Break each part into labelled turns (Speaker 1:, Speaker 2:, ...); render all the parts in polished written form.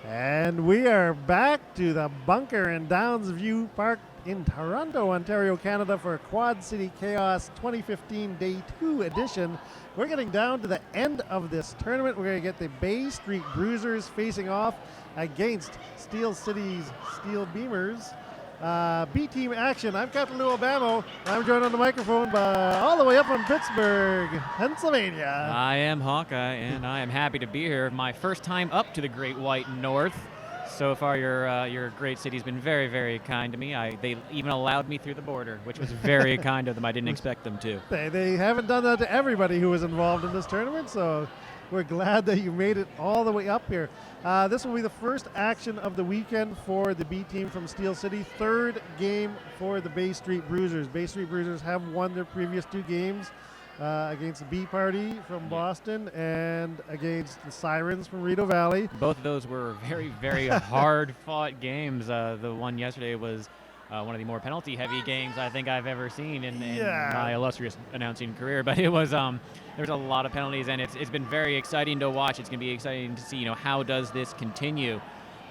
Speaker 1: And we are back to the bunker in Downs View Park in Toronto, Ontario, Canada for Quad City Chaos 2015 Day 2 edition. We're getting down to the end of this tournament. We're going to get the Bay Street Bruisers facing off against Steel City's Steel Beamers. B-team action. I'm Captain Lou Bammo. I'm joined on the microphone by all the way up from Pittsburgh, Pennsylvania.
Speaker 2: I am Hawkeye, and I am happy to be here. My first time up to the Great White North. So far, your great city's been very, very kind to me. They even allowed me through the border, which was very kind of them. I didn't expect them to.
Speaker 1: They haven't done that to everybody who was involved in this tournament, so we're glad that you made it all the way up here. This will be the first action of the weekend for the B team from Steel City. Third game for the Bay Street Bruisers. Bay Street Bruisers have won their previous two games against the B Party from Boston and against the Sirens from Rideau Valley.
Speaker 2: Both of those were very, very hard-fought games. The one yesterday was one of the more penalty-heavy games I think I've ever seen in my illustrious announcing career. But it was there was a lot of penalties, and it's been very exciting to watch. It's going to be exciting to see, how does this continue.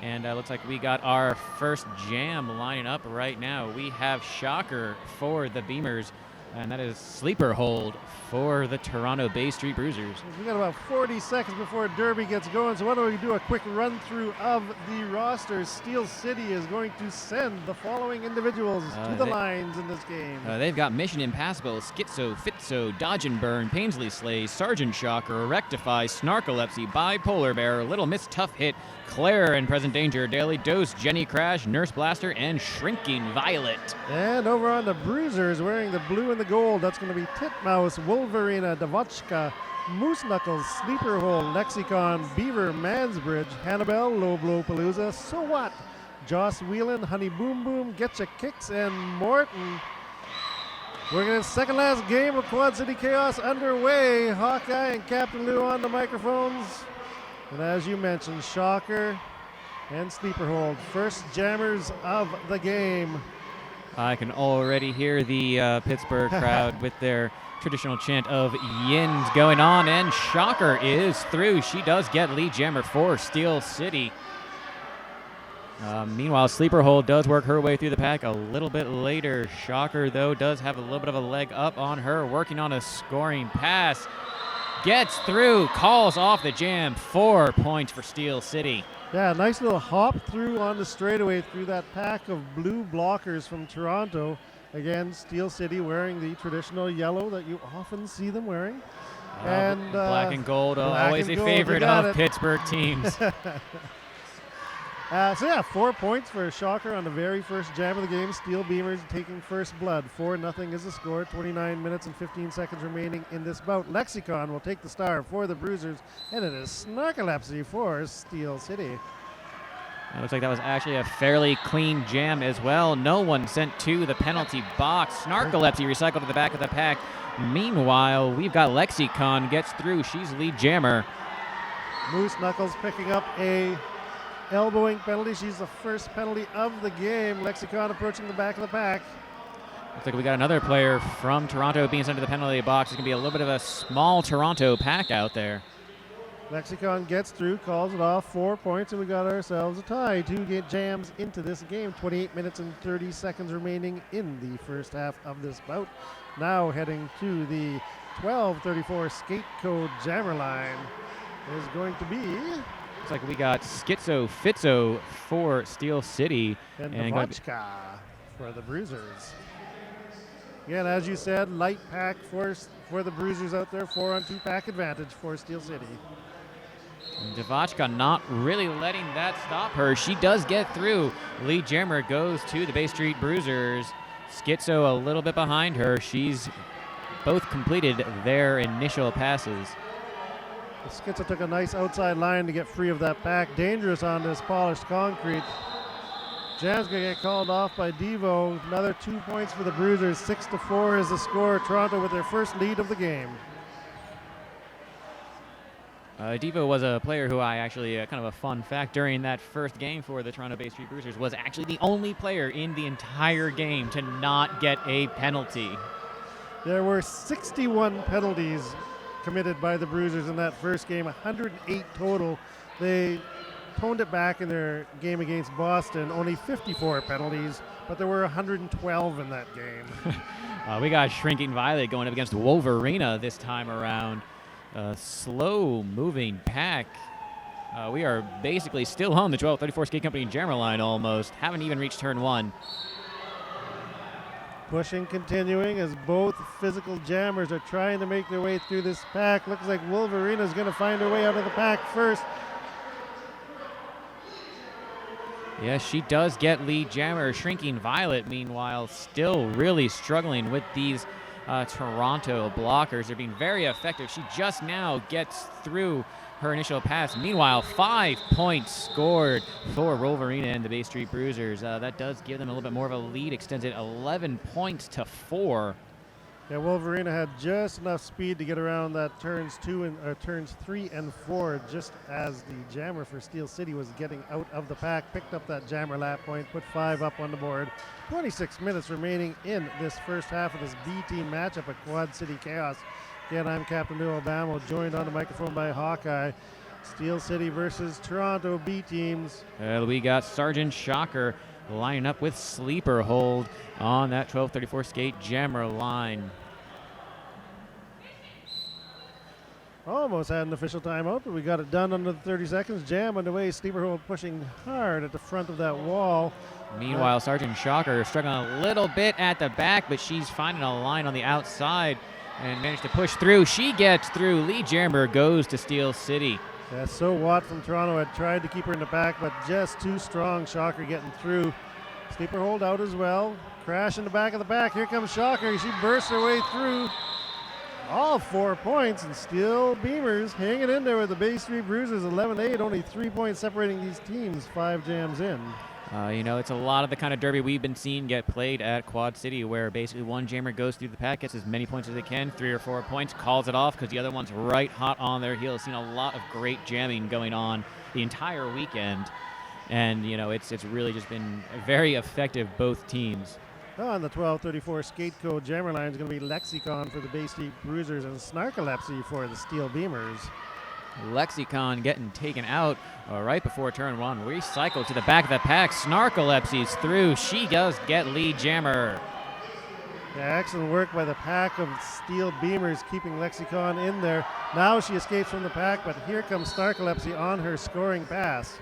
Speaker 2: And looks like we got our first jam lining up right now. We have Shocker for the Beamers, and that is Sleeper Hold for the Toronto Bay Street Bruisers.
Speaker 1: We got about 40 seconds before Derby gets going, so why don't we do a quick run through of the rosters. Steel City is going to send the following individuals to the lines in this game.
Speaker 2: They've got Mission Impassable, Schizo, Fitzo, Dodge and Burn, Painsley Slay, Sergeant Shocker, Rectify, Snarkolepsy, Bipolar Bear, Little Miss Tough Hit, Claire and Present Danger, Daily Dose, Jenny Crash, Nurse Blaster, and Shrinking Violet.
Speaker 1: And over on the Bruisers, wearing the blue and the gold, that's going to be Titmouse, Wolverina, Davochka, Moose Knuckles, Sleeper Hole, Lexicon, Beaver, Mansbridge, Hannibal, Low Blow Palooza, So What, Joss Whelan, Honey Boom Boom, Getcha Kicks, and Morton. We're going to second last game of Quad City Chaos underway. Hawkeye and Captain Lou on the microphones. And as you mentioned, Shocker and Sleeper Hold, first jammers of the game.
Speaker 2: I can already hear the Pittsburgh crowd with their traditional chant of Yins going on, and Shocker is through. She does get lead jammer for Steel City. Meanwhile, Sleeper Hold does work her way through the pack a little bit later. Shocker, though, does have a little bit of a leg up on her, working on a scoring pass. Gets through, calls off the jam, 4 points for Steel City.
Speaker 1: Yeah, nice little hop through on the straightaway through that pack of blue blockers from Toronto. Again, Steel City wearing the traditional yellow that you often see them wearing. And
Speaker 2: black and gold, always a favorite of Pittsburgh teams.
Speaker 1: So yeah, 4 points for Shocker on the very first jam of the game. Steel Beamers taking first blood. 4-0 is the score. 29 minutes and 15 seconds remaining in this bout. Lexicon will take the star for the Bruisers, and it is Snarkolepsy for Steel City.
Speaker 2: It looks like that was actually a fairly clean jam as well. No one sent to the penalty box. Snarkolepsy recycled to the back of the pack. Meanwhile, we've got Lexicon gets through. She's lead jammer.
Speaker 1: Moose Knuckles picking up a elbowing penalty. She's the first penalty of the game. Lexicon approaching the back of the pack.
Speaker 2: Looks like we got another player from Toronto being sent to the penalty box. It's going to be a little bit of a small Toronto pack out there.
Speaker 1: Lexicon gets through, calls it off, 4 points, and we got ourselves a tie. 2 jams into this game. 28 minutes and 30 seconds remaining in the first half of this bout. Now heading to the 12:34 skate code jammer line is going to be...
Speaker 2: Looks like we got Schizo Fitzo for Steel City.
Speaker 1: And Davochka for the Bruisers. Again, as you said, light pack for the Bruisers out there. 4-on-2 pack advantage for Steel City.
Speaker 2: And Davochka not really letting that stop her. She does get through. Lead jammer goes to the Bay Street Bruisers. Schizo a little bit behind her. She's both completed their initial passes.
Speaker 1: Schizo took a nice outside line to get free of that pack. Dangerous on this polished concrete. Jam's going to get called off by Devo. Another 2 points for the Bruisers. 6-4 is the score. Toronto with their first lead of the game.
Speaker 2: Devo was a player who I actually, kind of a fun fact, during that first game for the Toronto Bay Street Bruisers, was actually the only player in the entire game to not get a penalty.
Speaker 1: There were 61 penalties committed by the Bruisers in that first game, 108 total. They toned it back in their game against Boston. Only 54 penalties, but there were 112 in that game.
Speaker 2: We got Shrinking Violet going up against Wolverina this time around. Slow-moving pack. We are basically still on the 1234 Skate Company jammer line almost. Haven't even reached turn 1.
Speaker 1: Pushing continuing as both physical jammers are trying to make their way through this pack. Looks like Wolverina is going to find her way out of the pack first.
Speaker 2: Yes, she does get lead jammer. Shrinking Violet, meanwhile, still really struggling with these Toronto blockers. They're being very effective. She just now gets through her initial pass. Meanwhile, 5 points scored for Wolverina and the Bay Street Bruisers. That does give them a little bit more of a lead, extends it 11 points to 4.
Speaker 1: Yeah, Wolverina had just enough speed to get around that turns 3 and 4, just as the jammer for Steel City was getting out of the pack, picked up that jammer lap point, put 5 up on the board. 26 minutes remaining in this first half of this B-team matchup at Quad City Chaos. Again, I'm Captain Bill Bammo, joined on the microphone by Hawkeye. Steel City versus Toronto B teams.
Speaker 2: We got Sergeant Shocker lining up with Sleeper Hold on that 1234 skate jammer line.
Speaker 1: Almost had an official timeout, but we got it done under the 30 seconds. Jam underway, Sleeper Hold pushing hard at the front of that wall.
Speaker 2: Meanwhile, Sergeant Shocker struggling a little bit at the back, but she's finding a line on the outside and managed to push through. She gets through. Lead jammer goes to Steel City.
Speaker 1: Yeah, so Watt from Toronto had tried to keep her in the back, but just too strong. Shocker getting through. Sleeper Hold out as well. Crash in the back of the pack. Here comes Shocker. She bursts her way through. All 4 points, and Steel Beamers hanging in there with the Bay Street Bruisers 11-8. Only 3 points separating these teams. 5 jams in.
Speaker 2: It's a lot of the kind of derby we've been seeing get played at Quad City, where basically one jammer goes through the pack, gets as many points as they can, 3 or 4 points, calls it off because the other one's right hot on their heels. Seen a lot of great jamming going on the entire weekend, and it's really just been very effective, both teams.
Speaker 1: On the 1234 skate code jammer line is going to be Lexicon for the Bay Street Bruisers and Snarkolepsy for the Steel Beamers.
Speaker 2: Lexicon getting taken out right before turn 1. Recycled to the back of the pack. Snarkolepsy's through. She does get lead jammer.
Speaker 1: Yeah, excellent work by the pack of Steel Beamers keeping Lexicon in there. Now she escapes from the pack, but here comes Snarkolepsy on her scoring pass.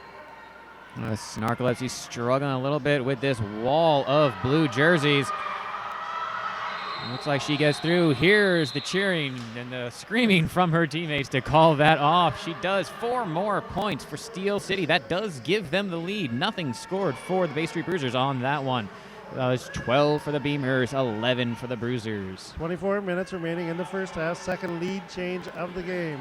Speaker 2: Snarkolepsy struggling a little bit with this wall of blue jerseys. Looks like she gets through. Here's the cheering and the screaming from her teammates to call that off. She does. 4 more points for Steel City. That does give them the lead. Nothing scored for the Bay Street Bruisers on that one. It's 12 for the Beamers, 11 for the Bruisers.
Speaker 1: 24 minutes remaining in the first half. Second lead change of the game.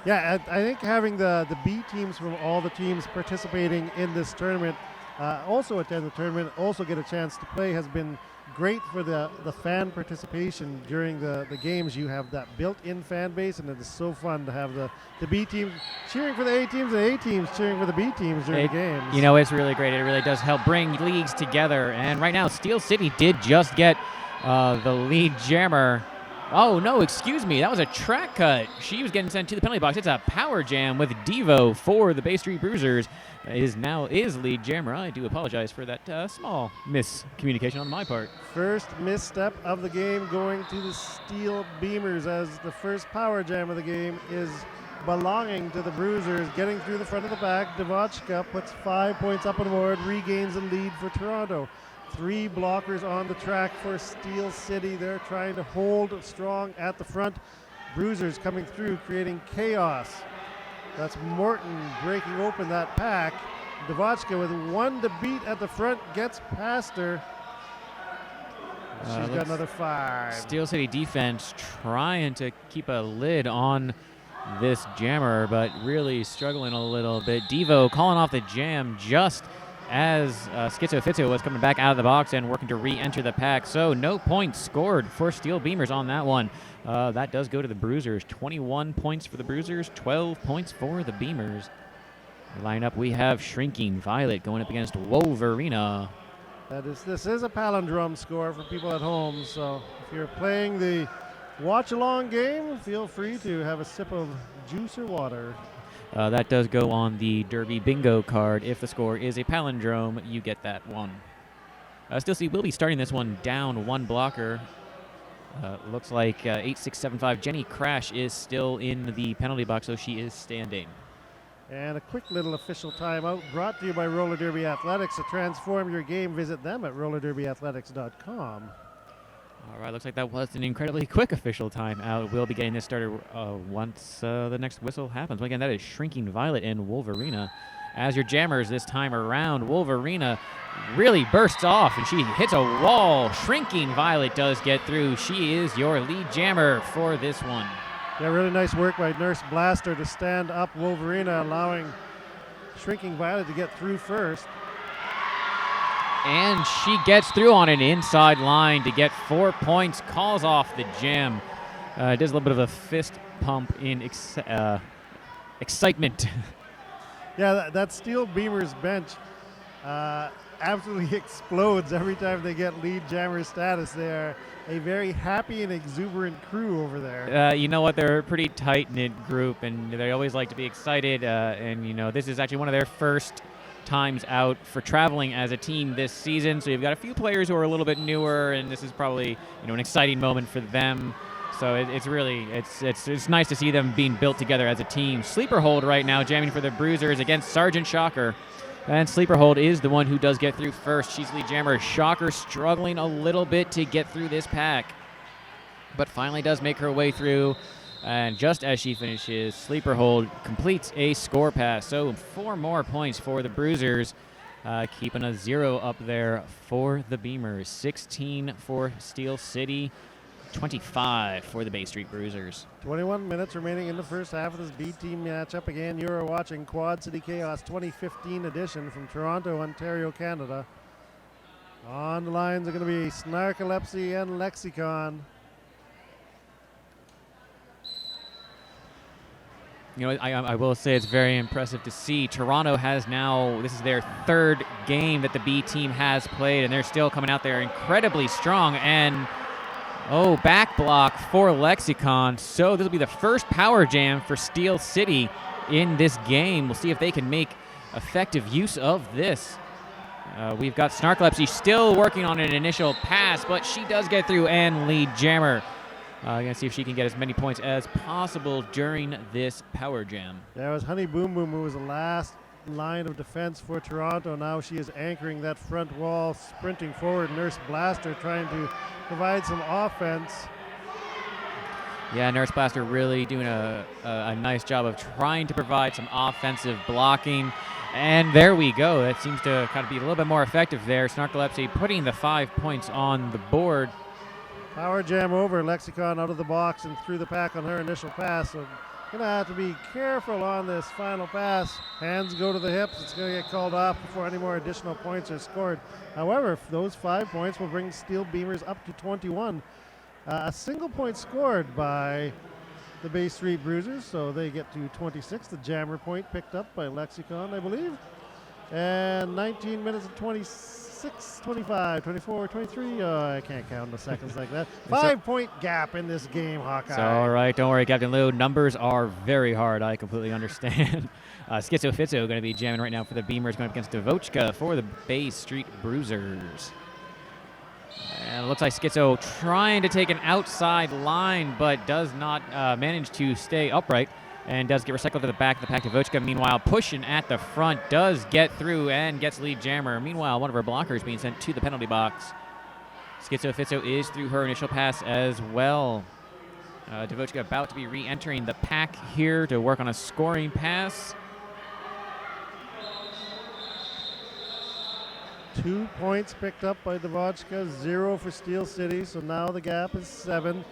Speaker 1: Yeah, I think having the B teams from all the teams participating in this tournament also attend the tournament, also get a chance to play has been great for the fan participation during the games. You have that built-in fan base, and it is so fun to have the B teams cheering for the A teams and A teams cheering for the B teams during the games.
Speaker 2: It's really great. It really does help bring leagues together. And right now, Steel City did just get the lead jammer. Oh, no, excuse me. That was a track cut. She was getting sent to the penalty box. It's a power jam with Devo for the Bay Street Bruisers. Is lead jammer. I do apologize for that small miscommunication on my part.
Speaker 1: First misstep of the game going to the Steel Beamers, as the first power jam of the game is belonging to the Bruisers. Getting through the front of the pack, Devotchka puts 5 points up on the board, regains the lead for Toronto. 3 blockers on the track for Steel City. They're trying to hold strong at the front. Bruisers coming through, creating chaos. That's Morton breaking open that pack. Devotchka with 1 to beat at the front, gets past her. She's got another 5.
Speaker 2: Steel City defense trying to keep a lid on this jammer, but really struggling a little bit. Devo calling off the jam just as Schizofitzo was coming back out of the box and working to re-enter the pack. So no points scored for Steel Beamers on that one. That does go to the Bruisers. 21 points for the Bruisers, 12 points for the Beamers. Lineup, we have Shrinking Violet going up against Wolverina.
Speaker 1: This is a palindrome score for people at home, so if you're playing the watch-along game, feel free to have a sip of juice or water.
Speaker 2: That does go on the Derby Bingo card. If the score is a palindrome, you get that one. Still see, we'll be starting this one down one blocker. Looks like 8675 Jenny Crash is still in the penalty box, so she is standing.
Speaker 1: And a quick little official timeout brought to you by Roller Derby Athletics. To transform your game, visit them at rollerderbyaathletics.com.
Speaker 2: All right, looks like that was an incredibly quick official timeout. We'll be getting this started once the next whistle happens. Again, that is Shrinking Violet and Wolverina. As your jammers this time around, Wolverina really bursts off, and she hits a wall. Shrinking Violet does get through. She is your lead jammer for this one.
Speaker 1: Yeah, really nice work by Nurse Blaster to stand up Wolverina, allowing Shrinking Violet to get through first.
Speaker 2: And she gets through on an inside line to get 4 points, calls off the jam. Does a little bit of a fist pump in excitement.
Speaker 1: Yeah, that Steel Beamers bench absolutely explodes every time they get lead jammer status. They are a very happy and exuberant crew over there.
Speaker 2: You know what? They're a pretty tight-knit group, and they always like to be excited. And, you know, this is actually one of their first times out for traveling as a team this season. So you've got a few players who are a little bit newer, and this is probably, you know, an exciting moment for them. So it's really it's nice to see them being built together as a team. Sleeper Hold right now jamming for the Bruisers against Sergeant Shocker. And Sleeper Hold is the one who does get through first. She's lead jammer. Shocker struggling a little bit to get through this pack, but finally does make her way through. And just as she finishes, Sleeper Hold completes a score pass. So 4 more points for the Bruisers, keeping a 0 up there for the Beamers. 16 for Steel City, 25 for the Bay Street Bruisers.
Speaker 1: 21 minutes remaining in the first half of this B-team matchup. Again, you are watching Quad City Chaos 2015 edition from Toronto, Ontario, Canada. On the lines are going to be Snarkolepsy and Lexicon.
Speaker 2: You know, I will say it's very impressive to see. Toronto has now, this is their 3rd game that the B team has played, and they're still coming out there incredibly strong. And, back block for Lexicon. So this will be the first power jam for Steel City in this game. We'll see if they can make effective use of this. We've got Snarkolepsy still working on an initial pass, but she does get through and lead jammer. Gonna see if she can get as many points as possible during this power jam.
Speaker 1: There was Honey Boom Boom, who was the last line of defense for Toronto. Now she is anchoring that front wall, sprinting forward. Nurse Blaster trying to provide some offense.
Speaker 2: Yeah, Nurse Blaster really doing a nice job of trying to provide some offensive blocking. And there we go. That seems to kind of be a little bit more effective there. Snarkolepsy putting the 5 points on the board.
Speaker 1: Power jam over. Lexicon out of the box and through the pack on her initial pass. So gonna have to be careful on this final pass. Hands go to the hips. It's gonna get called off before any more additional points are scored. However, those 5 points will bring Steel Beamers up to 21. A single point scored by the Bay Street Bruisers, so they get to 26. The jammer point picked up by Lexicon, I believe. And 19 minutes and 26, 25, 24, 23. I can't count the seconds like that. 5 point gap in this game, Hawkeye.
Speaker 2: It's all right. Don't worry, Captain Lou. Numbers are very hard. I completely understand. Schizo Fizzo going to be jamming right now for the Beamers, going up against Devochka for the Bay Street Bruisers. And it looks like Schizo trying to take an outside line, but does not manage to stay upright. And does get recycled to the back of the pack. Devochka, meanwhile, pushing at the front, does get through and gets lead jammer. Meanwhile, one of her blockers being sent to the penalty box. Schizo Fizzo is through her initial pass as well. Devochka about to be re-entering the pack here to work on a scoring pass.
Speaker 1: 2 points picked up by Devochka, 0 for Steel City, so now the gap is 7.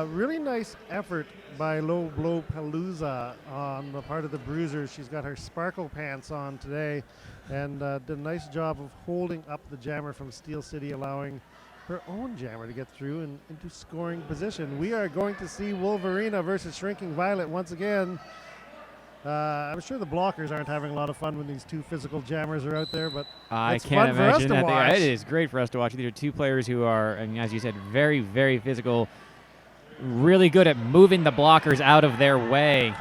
Speaker 1: Really nice effort by Low Blow Palooza on the part of the Bruisers. She's got her sparkle pants on today and did a nice job of holding up the jammer from Steel City, allowing her own jammer to get through and into scoring position. We are going to see Wolverina versus Shrinking Violet once again. I'm sure the blockers aren't having a lot of fun when these two physical jammers are out there, but
Speaker 2: I
Speaker 1: it's
Speaker 2: can't
Speaker 1: fun for us
Speaker 2: imagine
Speaker 1: to
Speaker 2: that.
Speaker 1: watch.
Speaker 2: It is great for us to watch. These are two players who are, and as you said, very, very physical, really good at moving the blockers out of their way.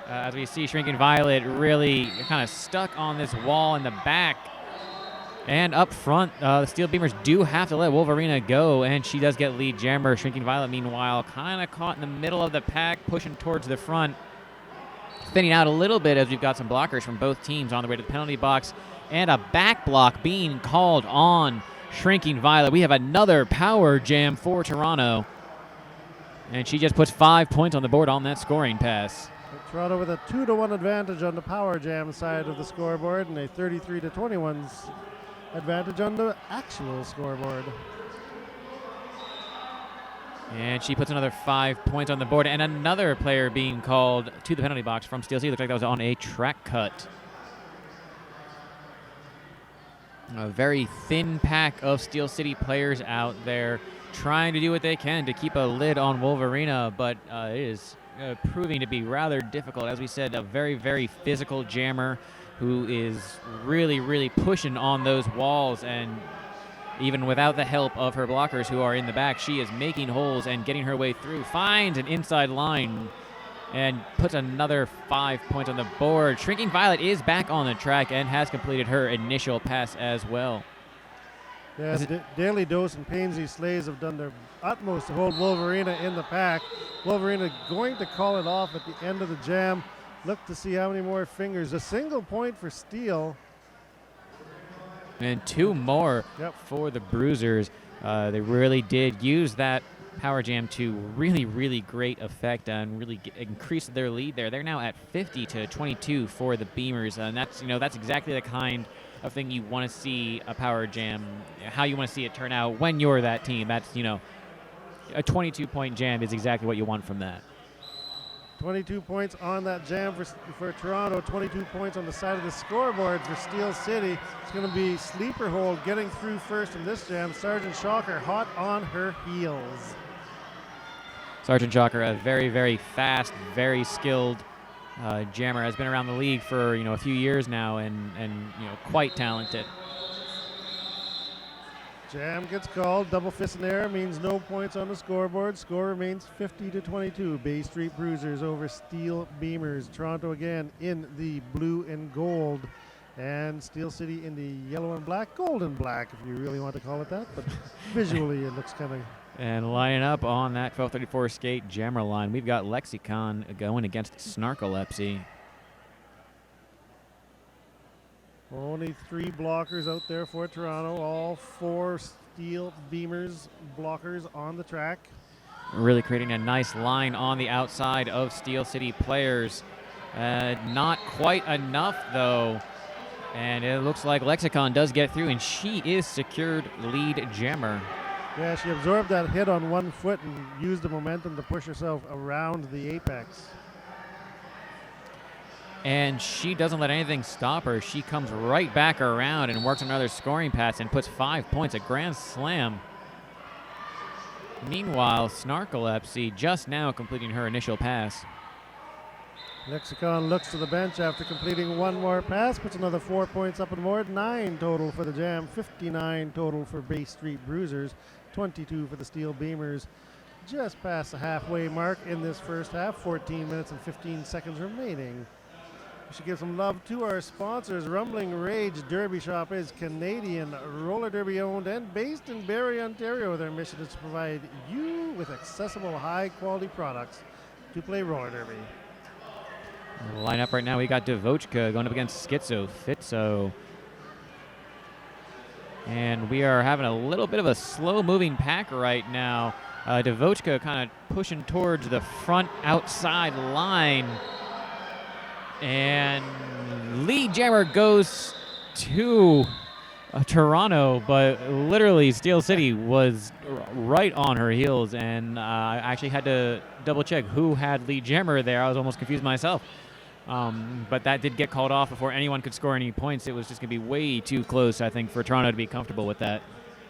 Speaker 2: as we see Shrinking Violet really kind of stuck on this wall in the back. And up front, the Steel Beamers do have to let Wolverina go, and she does get lead jammer. Shrinking Violet, meanwhile, kind of caught in the middle of the pack, pushing towards the front. Thinning out a little bit as we've got some blockers from both teams on the way to the penalty box. And a back block being called on Shrinking Violet. We have another power jam for Toronto. And she just puts 5 points on the board on that scoring pass.
Speaker 1: Toronto with a 2-1 advantage on the power jam side of the scoreboard and a 33-21 advantage on the actual scoreboard.
Speaker 2: And she puts another 5 points on the board, and another player being called to the penalty box from Steel City. Looks like that was on a track cut. A very thin pack of Steel City players out there trying to do what they can to keep a lid on Wolverina, but it is proving to be rather difficult. As we said, a very, very physical jammer who is really, really pushing on those walls, and even without the help of her blockers who are in the back, she is making holes and getting her way through, finds an inside line, and puts another 5 points on the board. Shrinking Violet is back on the track and has completed her initial pass as well.
Speaker 1: Yes, Daily Dose and Painsy Slays have done their utmost to hold Wolverina in the pack. Wolverina going to call it off at the end of the jam. Look to see how many more fingers. A single point for Steel.
Speaker 2: And 2 more for the Bruisers. They really did use that power jam to really, really great effect and really increase their lead there. They're now at 50-22 for the Beamers, and that's exactly the kind of thing you want to see a power jam, how you want to see it turn out when you're that team. That's, a 22-point jam is exactly what you want from that.
Speaker 1: 22 points on that jam for Toronto, 22 points on the side of the scoreboard for Steel City. It's going to be Sleeper Hold getting through first in this jam. Sergeant Shocker hot on her heels.
Speaker 2: Sergeant Shocker, a very, very fast, very skilled jammer, has been around the league for a few years now, and quite talented.
Speaker 1: Jam gets called. Double fist in air means no points on the scoreboard. Score remains 50-22. Bay Street Bruisers over Steel Beamers. Toronto again in the blue and gold, and Steel City in the yellow and black, gold and black, if you really want to call it that. But visually, it looks kind of.
Speaker 2: And lining up on that 1234 skate jammer line, we've got Lexicon going against Snarkolepsy.
Speaker 1: Only 3 blockers out there for Toronto. All 4 Steel Beamers blockers on the track.
Speaker 2: Really creating a nice line on the outside of Steel City players. Not quite enough, though. And it looks like Lexicon does get through, and she is secured lead jammer.
Speaker 1: Yeah, she absorbed that hit on one foot and used the momentum to push herself around the apex.
Speaker 2: And she doesn't let anything stop her. She comes right back around and works another scoring pass and puts 5 points, a grand slam. Meanwhile, Snarkolepsy just now completing her initial pass.
Speaker 1: Lexicon looks to the bench after completing one more pass, puts another 4 points up on the board. 9 total for the jam, 59 total for Bay Street Bruisers, 22 for the Steel Beamers. Just past the halfway mark in this first half, 14 minutes and 15 seconds remaining. We should give some love to our sponsors. Rumbling Rage Derby Shop is Canadian, roller derby owned and based in Barrie, Ontario. Their mission is to provide you with accessible, high-quality products to play roller derby.
Speaker 2: Line up right now, we got Devochka going up against Schizo Fitzo. And we are having a little bit of a slow-moving pack right now. Devochka kind of pushing towards the front outside line. And lead jammer goes to Toronto, but literally Steel City was right on her heels, and I actually had to double check who had lead jammer there. I was almost confused myself. But that did get called off before anyone could score any points. It was just going to be way too close, I think, for Toronto to be comfortable with that.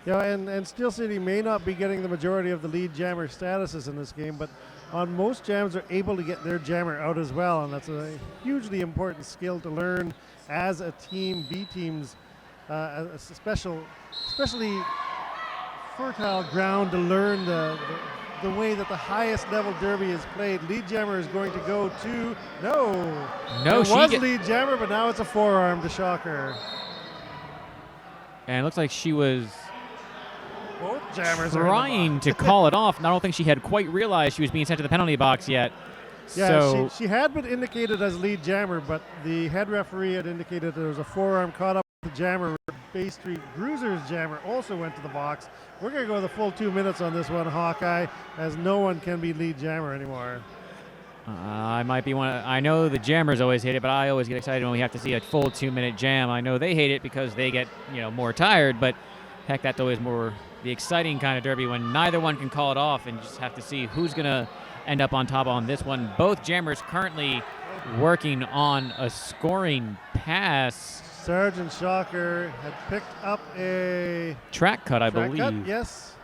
Speaker 1: Yeah, and Steel City may not be getting the majority of the lead jammer statuses in this game, but on most jams they're able to get their jammer out as well, and that's a hugely important skill to learn as a team. B teams, especially fertile ground to learn the way that the highest level derby is played. Lead jammer is going to go to no. It was lead jammer, but now it's a forearm to Shocker.
Speaker 2: And it looks like she was
Speaker 1: both jammers
Speaker 2: trying to call it off. And I don't think she had quite realized she was being sent to the penalty box yet.
Speaker 1: Yeah,
Speaker 2: so
Speaker 1: she had been indicated as lead jammer, but the head referee had indicated there was a forearm caught up with the jammer. Bay Street Bruisers jammer also went to the box. We're going to go the full 2 minutes on this one, Hawkeye, as no one can be lead jammer anymore.
Speaker 2: I might be one. I know the jammers always hate it, but I always get excited when we have to see a full 2 minute jam. I know they hate it because they get more tired, but heck, that's always more the exciting kind of derby when neither one can call it off and just have to see who's going to end up on top on this one. Both jammers currently working on a scoring pass.
Speaker 1: Sergeant Shocker had picked up a
Speaker 2: track cut, I believe.
Speaker 1: Cut, yes.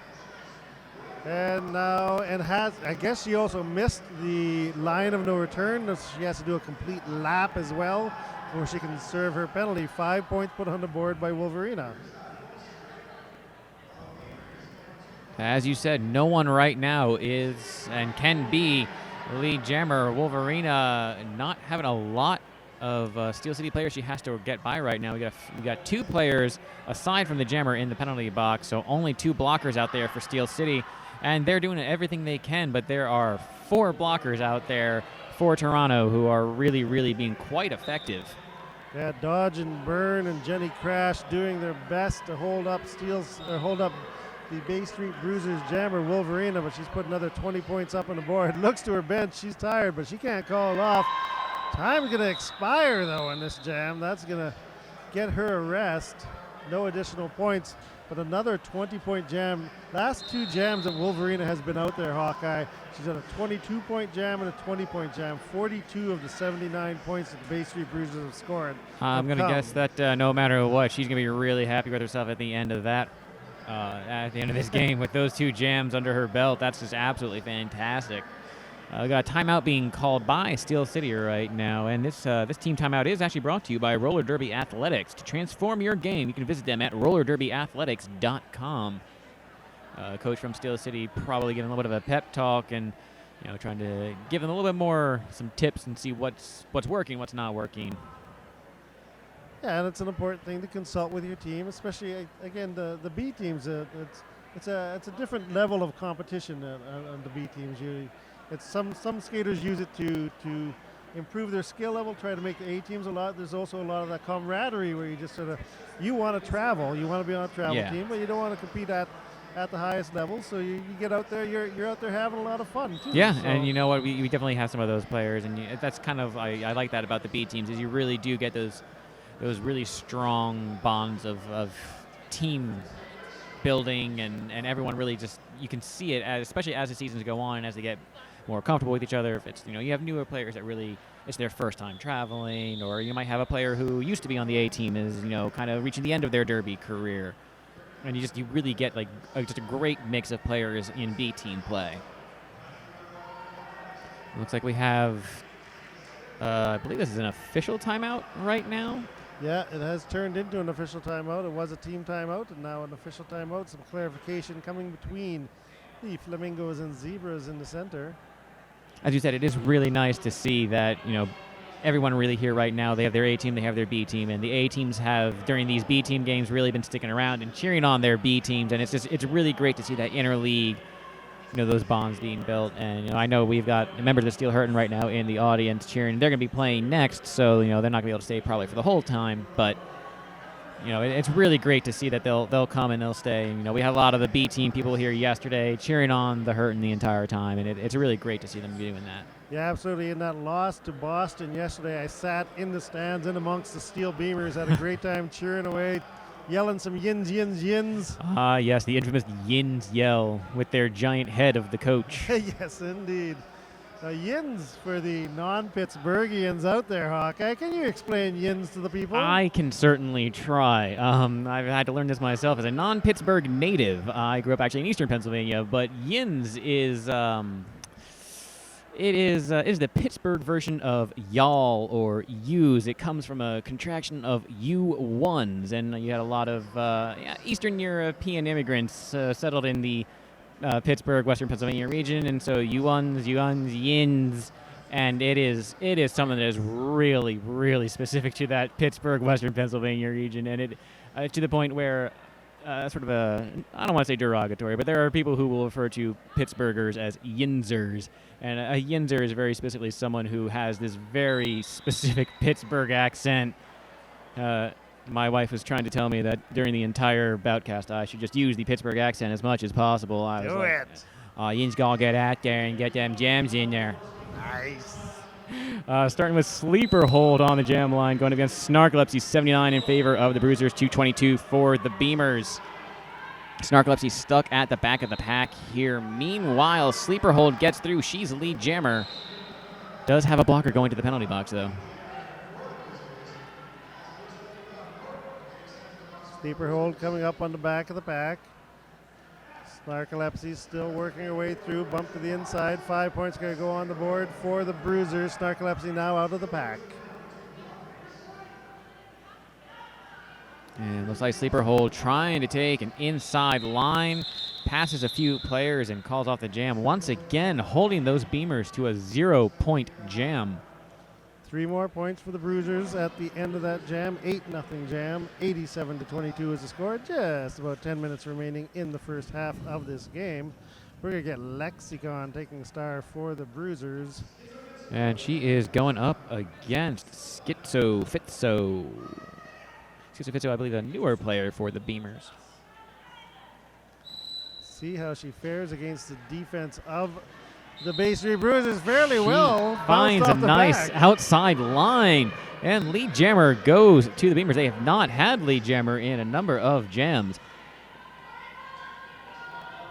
Speaker 1: And now, I guess she also missed the line of no return. She has to do a complete lap as well before she can serve her penalty. 5 points put on the board by Wolverina.
Speaker 2: As you said, no one right now is and can be lead jammer. Wolverina not having a lot of Steel City players she has to get by right now. We got 2 players aside from the jammer in the penalty box, so only 2 blockers out there for Steel City, and they're doing everything they can, but there are 4 blockers out there for Toronto who are really, really being quite effective.
Speaker 1: Yeah, Dodge and Burn and Jenny Crash doing their best to hold up the Bay Street Bruisers jammer Wolverina, but she's put another 20 points up on the board. Looks to her bench, she's tired, but she can't call it off. Time's gonna expire though in this jam. That's gonna get her a rest. No additional points, but another 20-point jam. Last 2 jams that Wolverina has been out there, Hawkeye. She's done a 22-point jam and a 20-point jam. 42 of the 79 points that the Bay Street Bruisers have scored.
Speaker 2: I'm gonna guess that no matter what, she's gonna be really happy with herself at the end of that. At the end of this game with those 2 jams under her belt. That's just absolutely fantastic. We got a timeout being called by Steel City right now, and this team timeout is actually brought to you by Roller Derby Athletics. To transform your game, you can visit them at rollerderbyathletics.com. Coach from Steel City probably giving a little bit of a pep talk and trying to give them a little bit more some tips and see what's working, what's not working.
Speaker 1: Yeah, and it's an important thing to consult with your team, especially again the B teams. It's a different level of competition on the B teams. It's some skaters use it to improve their skill level, try to make the A teams a lot. There's also a lot of that camaraderie where you just you want to travel, you want to be on a travel team, but you don't want to compete at the highest level. So you get out there, you're out there having a lot of fun too.
Speaker 2: Yeah,
Speaker 1: so.
Speaker 2: and you know what, we definitely have some of those players, and that's kind of I like that about the B teams is you really do get those really strong bonds of team building, and everyone really just you can see it especially as the seasons go on and as they get more comfortable with each other. If it's you have newer players that really it's their first time traveling, or you might have a player who used to be on the A team is kind of reaching the end of their derby career, and you really get just a great mix of players in B team play. Looks like we have I believe this is an official timeout right now.
Speaker 1: Yeah, it has turned into an official timeout. It was a team timeout and now an official timeout. Some clarification coming between the Flamingos and Zebras in the center.
Speaker 2: As you said, it is really nice to see that, everyone really here right now, they have their A team, they have their B team, and the A teams have, during these B team games, really been sticking around and cheering on their B teams, and it's really great to see that interleague, those bonds being built. And, I know we've got members of Steel Hurtin right now in the audience cheering. They're going to be playing next, so, they're not going to be able to stay probably for the whole time, but it's really great to see that they'll come and they'll stay. And, we had a lot of the B team people here yesterday cheering on the Hurtin the entire time, and it's really great to see them doing that.
Speaker 1: Yeah, absolutely. In that loss to Boston yesterday, I sat in the stands in amongst the Steel Beamers, had a great time cheering away, yelling some yins, yins, yins.
Speaker 2: Ah, yes, the infamous yins yell with their giant head of the coach.
Speaker 1: Yes, indeed. Yins for the non-Pittsburghians out there, Hawkeye. Can you explain yins to the people?
Speaker 2: I can certainly try. I've had to learn this myself as a non-Pittsburgh native. I grew up actually in eastern Pennsylvania, but yins is it is the Pittsburgh version of y'all or yous. It comes from a contraction of you-ones, and you had a lot of Eastern European immigrants settled in the Pittsburgh, Western Pennsylvania region, and so yuns, yins, and it is something that is really, really specific to that Pittsburgh, Western Pennsylvania region, and it to the point where sort of I don't want to say derogatory, but there are people who will refer to Pittsburghers as yinzers, and a yinzer is very specifically someone who has this very specific Pittsburgh accent. My wife was trying to tell me that during the entire boutcast I should just use the Pittsburgh accent as much as possible. I was
Speaker 1: Do
Speaker 2: like,
Speaker 1: it.
Speaker 2: Yin's gonna get out there and get them jams in there.
Speaker 1: Nice.
Speaker 2: Starting with Sleeper Hold on the jam line, going against Snarkolepsy 79 in favor of the Bruisers, 222 for the Beamers. Snarkolepsy stuck at the back of the pack here. Meanwhile, Sleeper Hold gets through. She's lead jammer. Does have a blocker going to the penalty box, though.
Speaker 1: Sleeper Hold coming up on the back of the pack. Snarkolepsy still working her way through. Bump to the inside. 5 points going to go on the board for the Bruisers. Snarkolepsy now out of the pack.
Speaker 2: And looks like Sleeper Hold trying to take an inside line. Passes a few players and calls off the jam. Once again, holding those Beamers to a 0-point jam.
Speaker 1: 3 more points for the Bruisers at the end of that jam. 8-0 jam. 87-22 is the score. Just about 10 minutes remaining in the first half of this game. We're going to get Lexicon taking star for the Bruisers.
Speaker 2: And she is going up against Fitzo, I believe, a newer player for the Beamers.
Speaker 1: See how she fares against the defense of the Bay Street Bruisers fairly well.
Speaker 2: Finds a nice outside line. And lead jammer goes to the Beamers. They have not had lead jammer in a number of jams.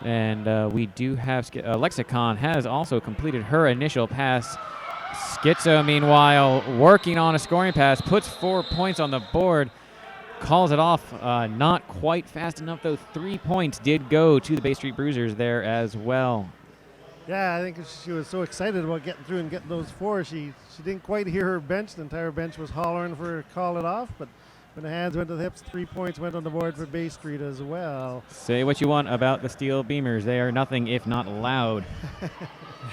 Speaker 2: And we do have Lexicon has also completed her initial pass. Schizo, meanwhile, working on a scoring pass, puts 4 points on the board. Calls it off, not quite fast enough, though. 3 points did go to the Bay Street Bruisers there as well.
Speaker 1: Yeah, I think she was so excited about getting through and getting those 4. She didn't quite hear her bench. The entire bench was hollering for her to call it off, but when the hands went to the hips, 3 points went on the board for Bay Street as well.
Speaker 2: Say what you want about the Steel Beamers. They are nothing if not loud.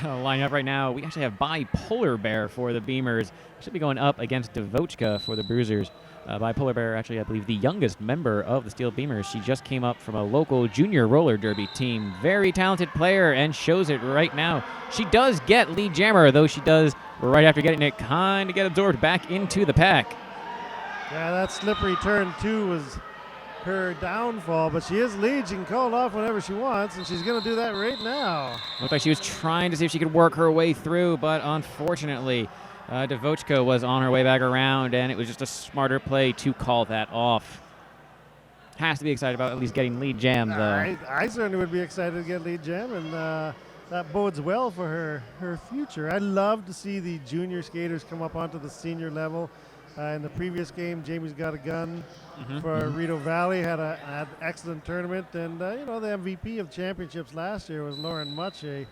Speaker 2: Lining up right now, we actually have Bipolar Bear for the Beamers. Should be going up against Devochka for the Bruisers. Bipolar Bear, actually, I believe, the youngest member of the Steel Beamers. She just came up from a local junior roller derby team. Very talented player and shows it right now. She does get lead jammer, though she does, right after getting it, kind of get absorbed back into the pack.
Speaker 1: Yeah, that slippery turn 2 was her downfall, but she is lead. She can call it off whenever she wants, and she's going to do that right now.
Speaker 2: Looked like she was trying to see if she could work her way through, but unfortunately, Devochka was on her way back around, and it was just a smarter play to call that off. Has to be excited about at least getting lead jam, though.
Speaker 1: I certainly would be excited to get lead jam, and that bodes well for her future. I'd love to see the junior skaters come up onto the senior level. In the previous game, Jamie's Got a Gun for Rideau Valley had an excellent tournament, and the MVP of championships last year was Lauren Much, a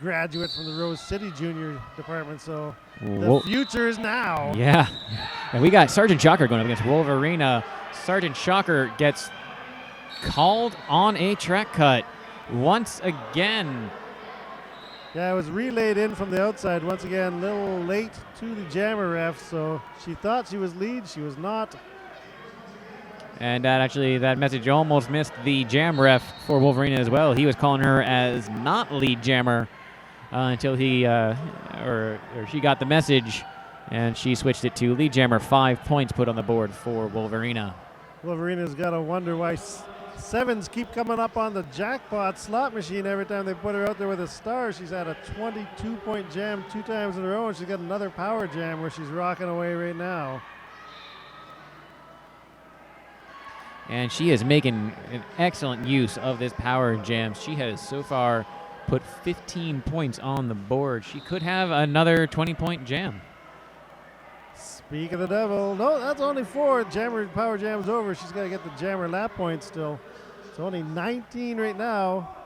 Speaker 1: graduate from the Rose City Junior Department, so the future is now.
Speaker 2: Yeah, and we got Sergeant Shocker going up against Wolverina. Sergeant Shocker gets called on a track cut once again.
Speaker 1: Yeah, it was relayed in from the outside once again, a little late to the jammer ref, so she thought she was lead, she was not.
Speaker 2: And that message almost missed the jam ref for Wolverina as well. He was calling her as not lead jammer until he or she got the message, and she switched it to lead jammer. 5 points put on the board for Wolverina.
Speaker 1: Wolverina's got to wonder why sevens keep coming up on the jackpot slot machine every time they put her out there with a star. She's had a 22-point jam 2 times in a row, and she's got another power jam where she's rocking away right now.
Speaker 2: And she is making an excellent use of this power jam. She has so far put 15 points on the board. She could have another 20-point jam.
Speaker 1: Speak of the devil. No, that's only 4. Power jam's over. She's got to get the jammer lap points still. It's only 19 right now.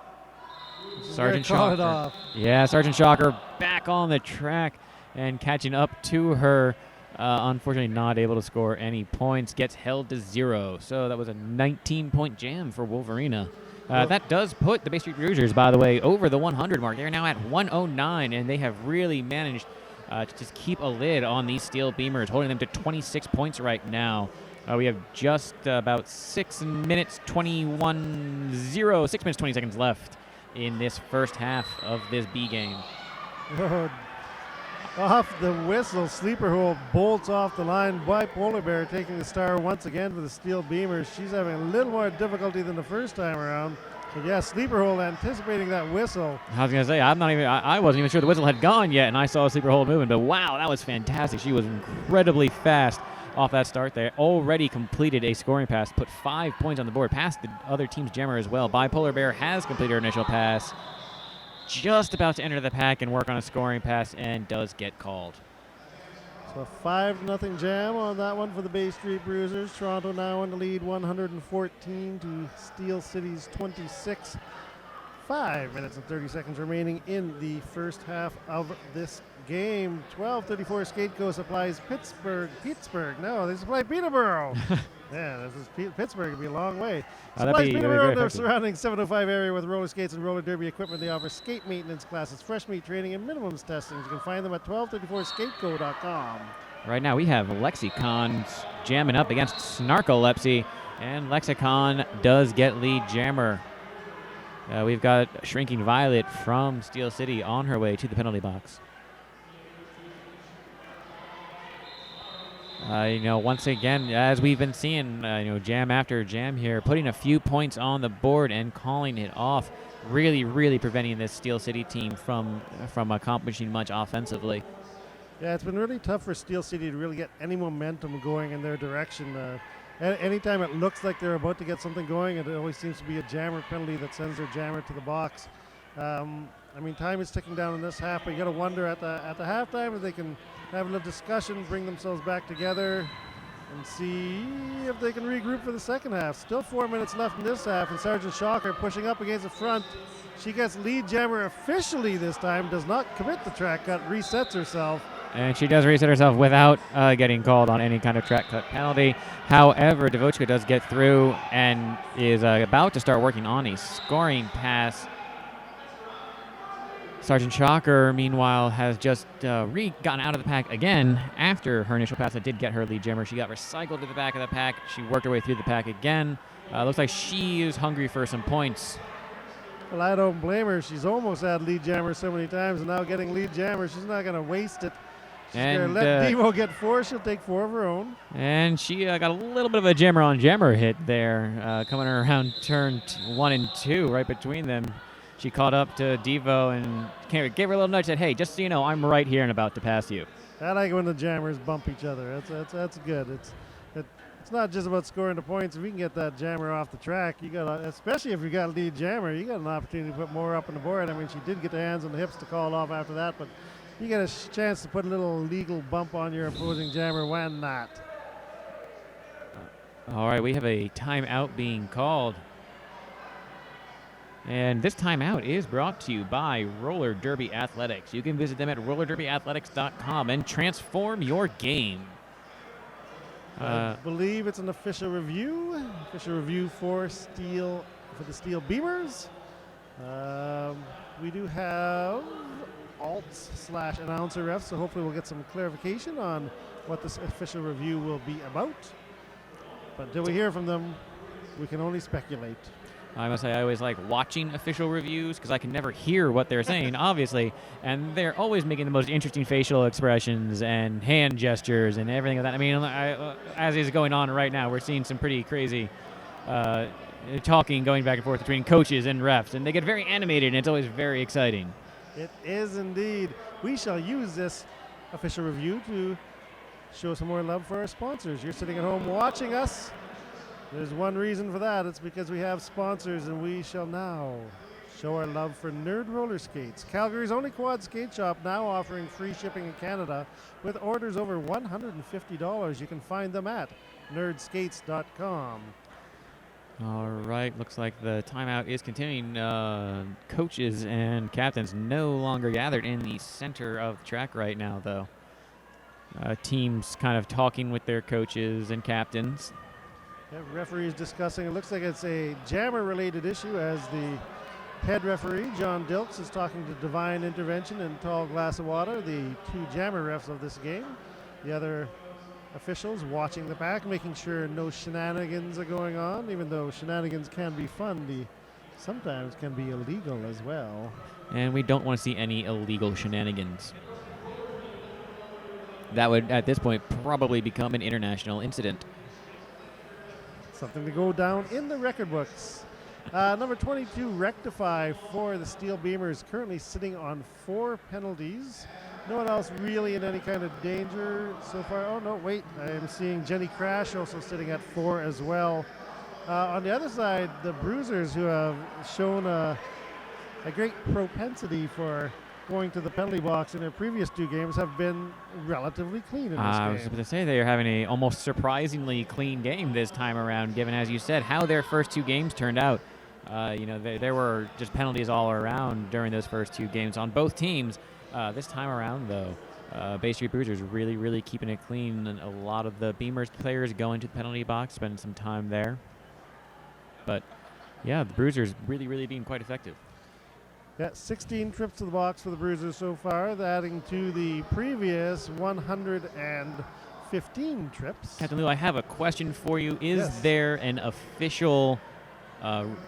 Speaker 2: Sergeant Shocker. Yeah, Sergeant Shocker back on the track and catching up to her. Unfortunately not able to score any points. Gets held to 0. So that was a 19-point jam for Wolverina. That does put the Bay Street Bruisers, by the way, over the 100 mark. They're now at 109, and they have really managed to just keep a lid on these steel beamers, holding them to 26 points right now. We have just about 6 minutes 20 seconds left in this first half of this B game.
Speaker 1: Off the whistle, sleeper hole bolts off the line by Polar Bear, taking the star once again for the steel beamers. She's having a little more difficulty than the first time around. But yeah, sleeper hole anticipating that whistle.
Speaker 2: I was gonna say I wasn't even sure the whistle had gone yet, and I saw a sleeper hole moving. But wow, that was fantastic. She was incredibly fast off that start there. Already completed a scoring pass, put 5 points on the board, past the other team's jammer as well. Bipolar Bear has completed her initial pass. Just about to enter the pack and work on a scoring pass, and does get called.
Speaker 1: So a 5-0 jam on that one for the Bay Street Bruisers. Toronto now in the lead, 114 to Steel City's 26. 5 minutes and 30 seconds remaining in the first half of this game. 12:34 Skateco supplies Pittsburgh. No, they supply Peterborough. Yeah, this is Pittsburgh. It'd be a long way. Supplies Peterborough, their surrounding 705 area with roller skates and roller derby equipment. They offer skate maintenance classes, fresh meat training, and minimums testing. You can find them at 1234skateco.com.
Speaker 2: Right now we have Lexicon jamming up against Snarkolepsy, and Lexicon does get lead jammer. We've got Shrinking Violet from Steel City on her way to the penalty box. Once again, as we've been seeing, jam after jam here, putting a few points on the board and calling it off, really, really preventing this Steel City team from accomplishing much offensively.
Speaker 1: Yeah, it's been really tough for Steel City to really get any momentum going in their direction. Anytime it looks like they're about to get something going, it always seems to be a jammer penalty that sends their jammer to the box. Time is ticking down in this half, but you got to wonder at the halftime if they can have a little discussion, bring themselves back together, and see if they can regroup for the second half. Still 4 minutes left in this half, and Sergeant Shocker pushing up against the front. She gets lead jammer officially this time, does not commit the track cut, resets herself.
Speaker 2: And she does reset herself without getting called on any kind of track cut penalty. However, Devochka does get through and is about to start working on a scoring pass. Sergeant Shocker, meanwhile, has just gotten out of the pack again after her initial pass that did get her lead jammer. She got recycled to the back of the pack. She worked her way through the pack again. Looks like she is hungry for some points.
Speaker 1: Well, I don't blame her. She's almost had lead jammer so many times, and now getting lead jammer, she's not going to waste it. She's going to let Devo get 4. She'll take 4 of her own. And
Speaker 2: she got a little bit of a jammer on jammer hit there, coming around turn 1 and 2, right between them. She caught up to Devo and gave her a little nudge, said, hey, just so you know, I'm right here and about to pass you.
Speaker 1: I like when the jammers bump each other. That's good. It's not just about scoring the points. If you can get that jammer off the track, you got, especially if you got a lead jammer, you got an opportunity to put more up on the board. I mean, she did get the hands and the hips to call off after that, but you get a chance to put a little legal bump on your opposing jammer. Why not?
Speaker 2: All right, we have a timeout being called. And this timeout is brought to you by Roller Derby Athletics. You can visit them at rollerderbyathletics.com and transform your game.
Speaker 1: I believe it's an official review for the Steel Beamers. We do have alt/announcer ref, so hopefully we'll get some clarification on what this official review will be about. But until we hear from them, we can only speculate.
Speaker 2: I must say, I always like watching official reviews because I can never hear what they're saying, obviously. And they're always making the most interesting facial expressions and hand gestures and everything like that. I mean, as is going on right now, we're seeing some pretty crazy talking going back and forth between coaches and refs. And they get very animated, and it's always very exciting.
Speaker 1: It is indeed. We shall use this official review to show some more love for our sponsors. You're sitting at home watching us. There's one reason for that. It's because we have sponsors, and we shall now show our love for Nerd Roller Skates. Calgary's only quad skate shop, now offering free shipping in Canada with orders over $150. You can find them at nerdskates.com.
Speaker 2: All right, looks like the timeout is continuing. Coaches and captains no longer gathered in the center of the track right now, though. Teams kind of talking with their coaches and captains.
Speaker 1: Yeah, referees discussing. It looks like it's a jammer-related issue as the head referee, John Dilks, is talking to Divine Intervention and Tall Glass of Water, the two jammer refs of this game. The other officials watching the back, making sure no shenanigans are going on, even though shenanigans can be fun, they sometimes can be illegal as well.
Speaker 2: And we don't want to see any illegal shenanigans. That would, at this point, probably become an international incident.
Speaker 1: Something to go down in the record books. Number 22, Rectify for the Steel Beamers, currently sitting on 4 penalties. No one else really in any kind of danger so far. Oh, no, wait. I am seeing Jenny Crash also sitting at 4 as well. On the other side, the Bruisers, who have shown a great propensity for going to the penalty box in their previous 2 games, have been relatively clean in this game.
Speaker 2: I was about to say they are having a almost surprisingly clean game this time around, given, as you said, how their first 2 games turned out. There were just penalties all around during those first 2 games on both teams. This time around, though, Bay Street Bruisers really, really keeping it clean, and a lot of the Beamers players going to the penalty box, spending some time there. But, yeah, the Bruisers really, really being quite effective.
Speaker 1: Yeah, 16 trips to the box for the Bruisers so far, adding to the previous 115 trips.
Speaker 2: Captain Lou, I have a question for you. Is
Speaker 1: Yes.
Speaker 2: there an official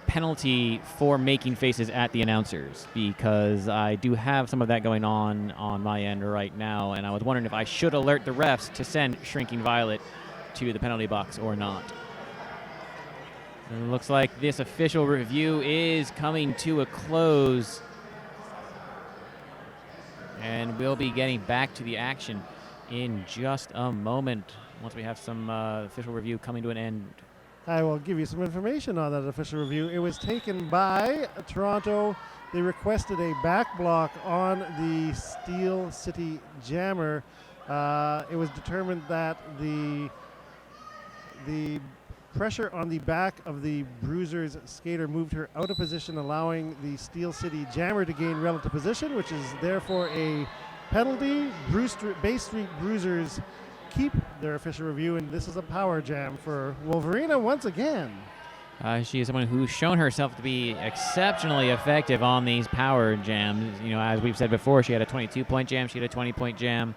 Speaker 2: penalty for making faces at the announcers? Because I do have some of that going on my end right now, and I was wondering if I should alert the refs to send Shrinking Violet to the penalty box or not. It looks like this official review is coming to a close, and we'll be getting back to the action in just a moment once we have some official review coming to an end.
Speaker 1: I will give you some information on that official review. It was taken by Toronto. They requested a back block on the Steel City Jammer. It was determined that the pressure on the back of the Bruisers skater moved her out of position, allowing the Steel City Jammer to gain relative position, which is therefore a penalty. Bay Street Bruisers keep their official review, and this is a power jam for Wolverina once again.
Speaker 2: She is someone who's shown herself to be exceptionally effective on these power jams. You know, as we've said before, she had a 22-point jam, she had a 20-point jam.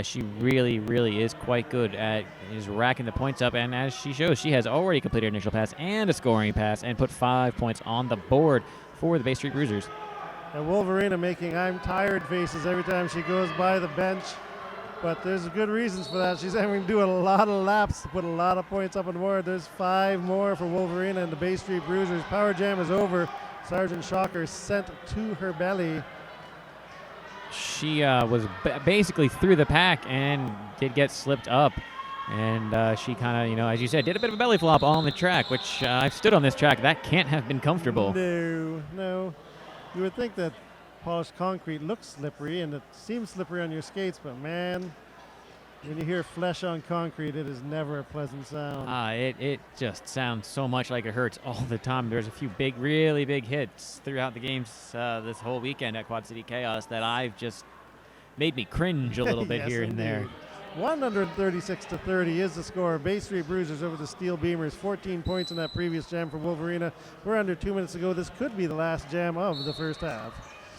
Speaker 2: She really, really is quite good at racking the points up, and as she shows, she has already completed her initial pass and a scoring pass and put 5 points on the board for the Bay Street Bruisers.
Speaker 1: And Wolverina making I'm tired faces every time she goes by the bench, but there's good reasons for that. She's having to do a lot of laps to put a lot of points up on the board. There's 5 more for Wolverina and the Bay Street Bruisers. Power jam is over. Sergeant Shocker sent to her belly.
Speaker 2: She was basically through the pack and did get slipped up. And she kind of, as you said, did a bit of a belly flop on the track, which I've stood on this track. That can't have been comfortable.
Speaker 1: No. You would think that polished concrete looks slippery, and it seems slippery on your skates, but man, when you hear flesh on concrete, it is never a pleasant sound.
Speaker 2: It just sounds so much like it hurts all the time. There's a few really big hits throughout the games this whole weekend at Quad City Chaos that I've just made me cringe a little bit
Speaker 1: Yes,
Speaker 2: here and there.
Speaker 1: 136-30 is the score. Bay Street Bruisers over the Steel Beamers. 14 points in that previous jam for Wolverina. We're under 2 minutes to go. This could be the last jam of the first half.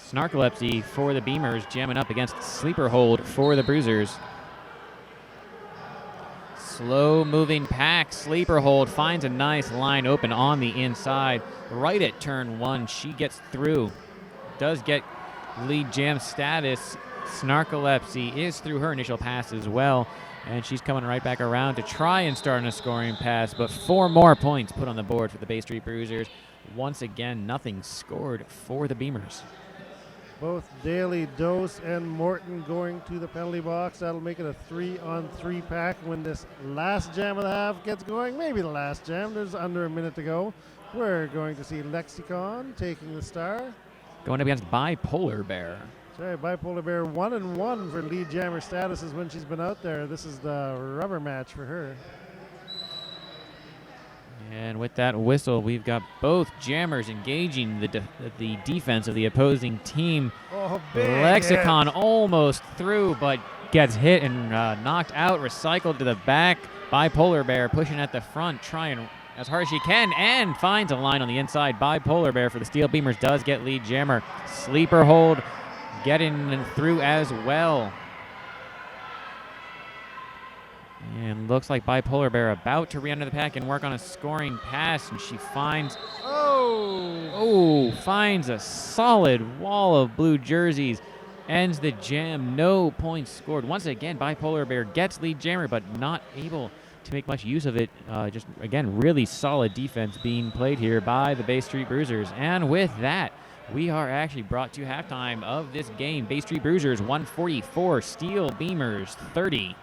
Speaker 2: Snarkolepsy for the Beamers, jamming up against Sleeper Hold for the Bruisers. Slow-moving pack. Sleeper Hold finds a nice line open on the inside. Right at turn 1, she gets through. Does get lead jam status. Snarkolepsy is through her initial pass as well, and she's coming right back around to try and start on a scoring pass, but 4 more points put on the board for the Bay Street Bruisers. Once again, nothing scored for the Beamers.
Speaker 1: Both Daly, Dose, and Morton going to the penalty box. That'll make it a 3-on-3 pack when this last jam of the half gets going. Maybe the last jam. There's under a minute to go. We're going to see Lexicon taking the star.
Speaker 2: Going up against Bipolar Bear.
Speaker 1: Sorry, Bipolar Bear 1-1 for lead jammer statuses when she's been out there. This is the rubber match for her.
Speaker 2: And with that whistle, we've got both jammers engaging the defense of the opposing team.
Speaker 1: Oh, big
Speaker 2: Lexicon
Speaker 1: hit.
Speaker 2: almost through, but gets hit and knocked out, recycled to the back by Polar Bear, pushing at the front, trying as hard as she can, and finds a line on the inside by Polar Bear for the Steel Beamers. Does get lead jammer. Sleeper hold getting through as well. And looks like Bipolar Bear about to re-enter the pack and work on a scoring pass, and she finds finds a solid wall of blue jerseys. Ends the jam, no points scored. Once again, Bipolar Bear gets lead jammer, but not able to make much use of it. Just, again, really solid defense being played here by the Bay Street Bruisers. And with that, we are actually brought to halftime of this game. Bay Street Bruisers 144, Steel Beamers 30.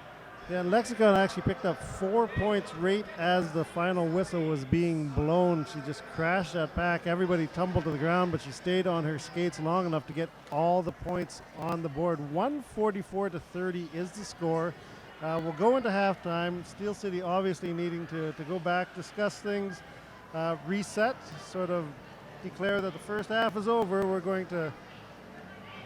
Speaker 1: Yeah, Lexicon actually picked up 4 points right as the final whistle was being blown. She just crashed that back. Everybody tumbled to the ground, but she stayed on her skates long enough to get all the points on the board. 144-30 is the score. We'll go into halftime. Steel City obviously needing to go back, discuss things, reset, sort of declare that the first half is over. We're going to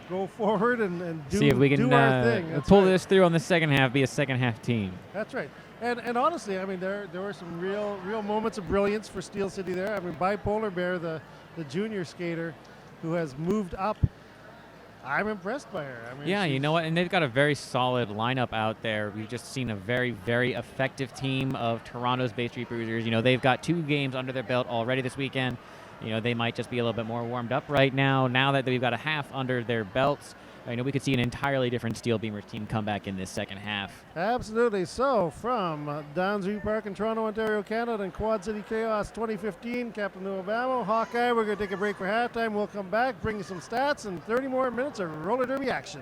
Speaker 1: go forward and do,
Speaker 2: see if we can
Speaker 1: do our thing.
Speaker 2: pull this through on the second half, be a second half team.
Speaker 1: That's right. And honestly, I mean, there were some real moments of brilliance for Steel City there. I mean, Bipolar Bear, the junior skater who has moved up, I'm impressed by her. I mean,
Speaker 2: yeah, you know what? And they've got a very solid lineup out there. We've just seen a very, very effective team of Toronto's Bay Street Bruisers. You know, they've got 2 games under their belt already this weekend. You know, they might just be a little bit more warmed up right now. Now that we've got a half under their belts, I know we could see an entirely different Steel Beamers team come back in this second half.
Speaker 1: Absolutely. So from Downsview Park in Toronto, Ontario, Canada, and Quad City Chaos 2015, Captain Noah Bammo, Hawkeye, we're going to take a break for halftime. We'll come back, bring you some stats, and 30 more minutes of roller derby action.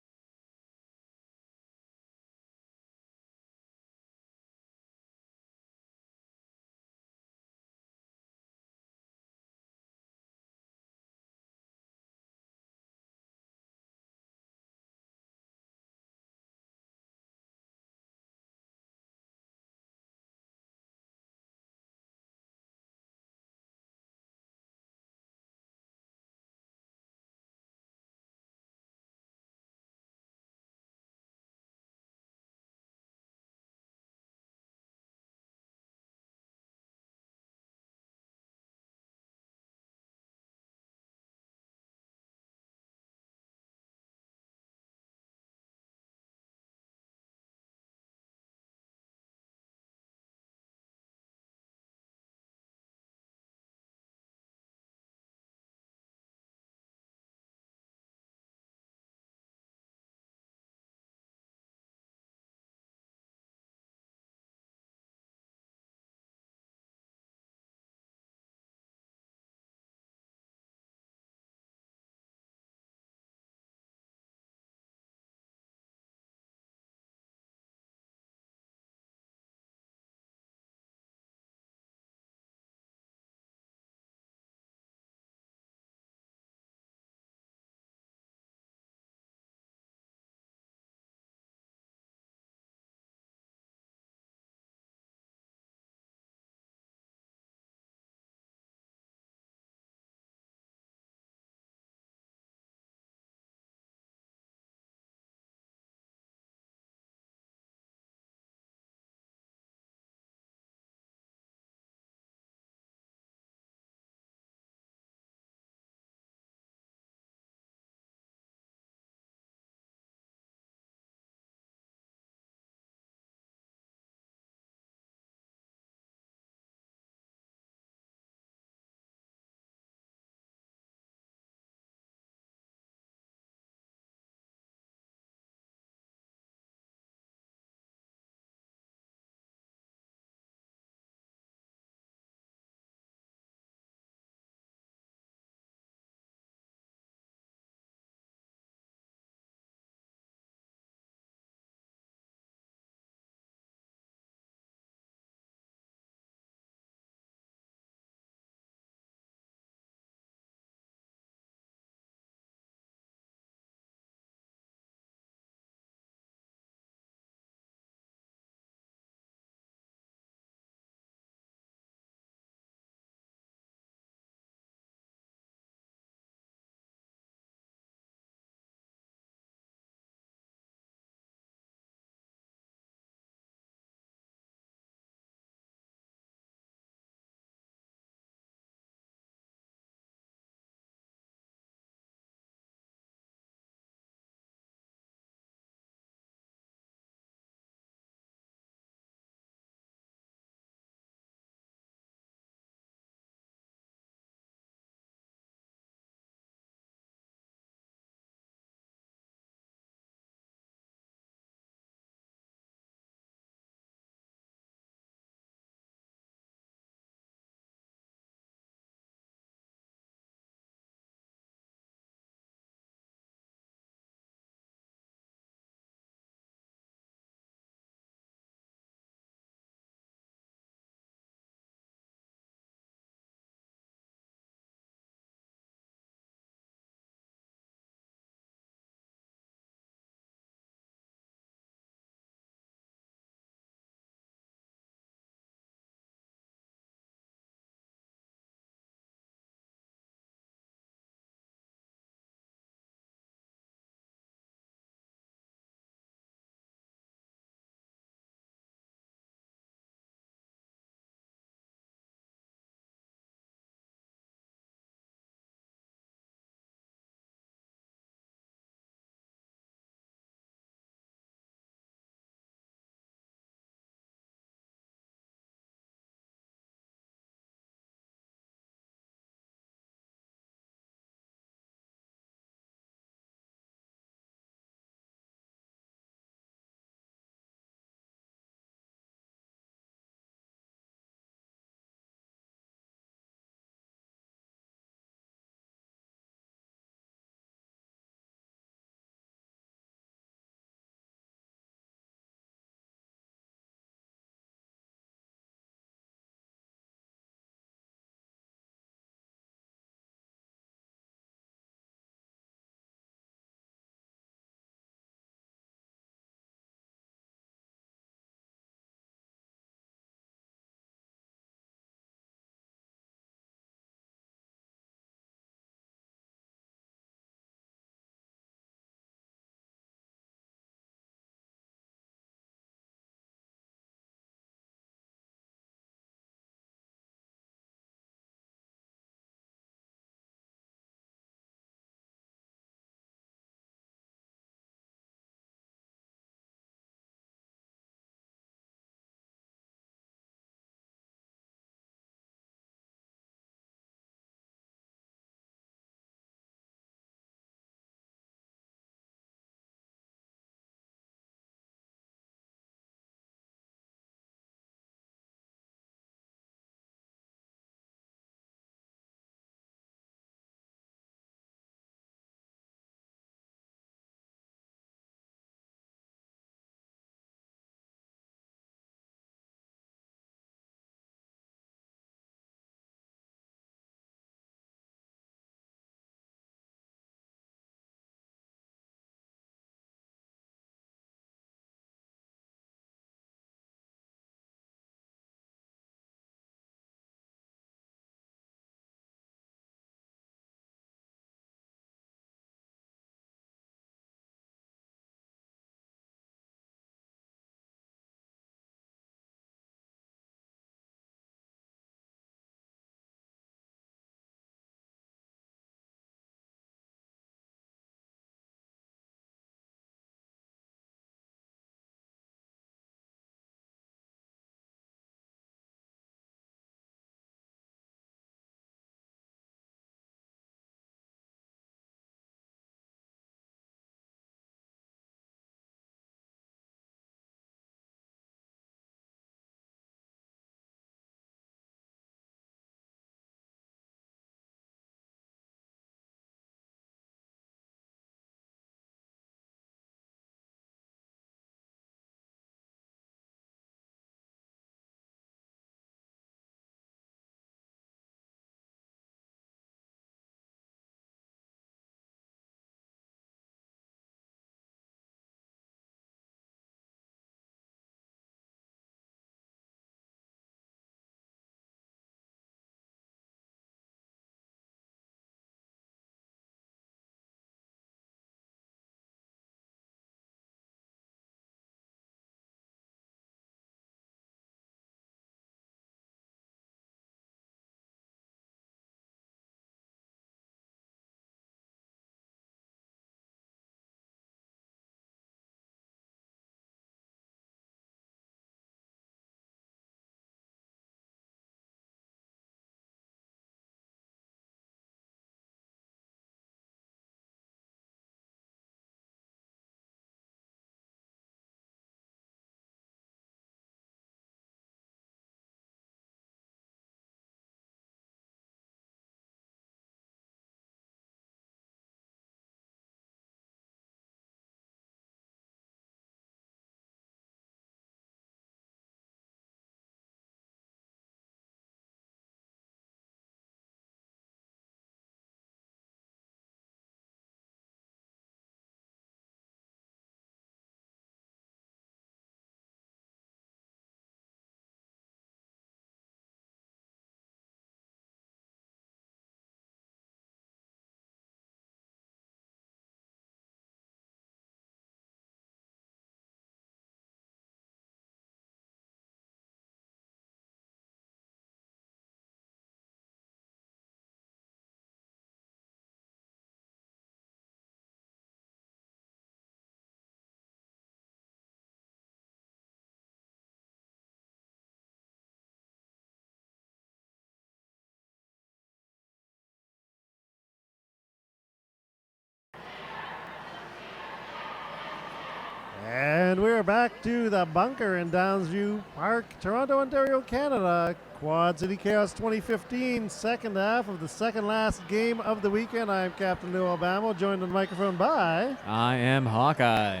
Speaker 1: we're back to the bunker in Downsview Park, Toronto, Ontario, Canada. Quad City Chaos 2015, second half of the second last game of the weekend. I'm Captain Lou Bammo, joined on the microphone by...
Speaker 2: I am Hawkeye.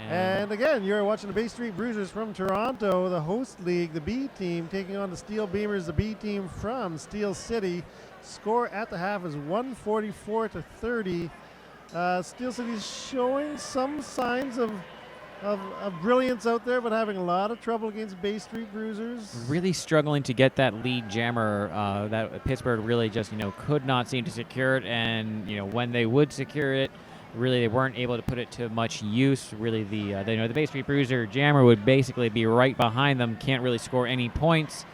Speaker 1: And again, you're watching the Bay Street Bruisers from Toronto, the host league, the B team, taking on the Steel Beamers, the B team from Steel City. Score at the half is 144-30. Steel City's showing some signs of brilliance out there, but having a lot of trouble against Bay Street Bruisers.
Speaker 2: Really struggling to get that lead jammer that Pittsburgh really just, could not seem to secure it. And, when they would secure it, really they weren't able to put it to much use. Really, the Bay Street Bruiser jammer would basically be right behind them, can't really score any points.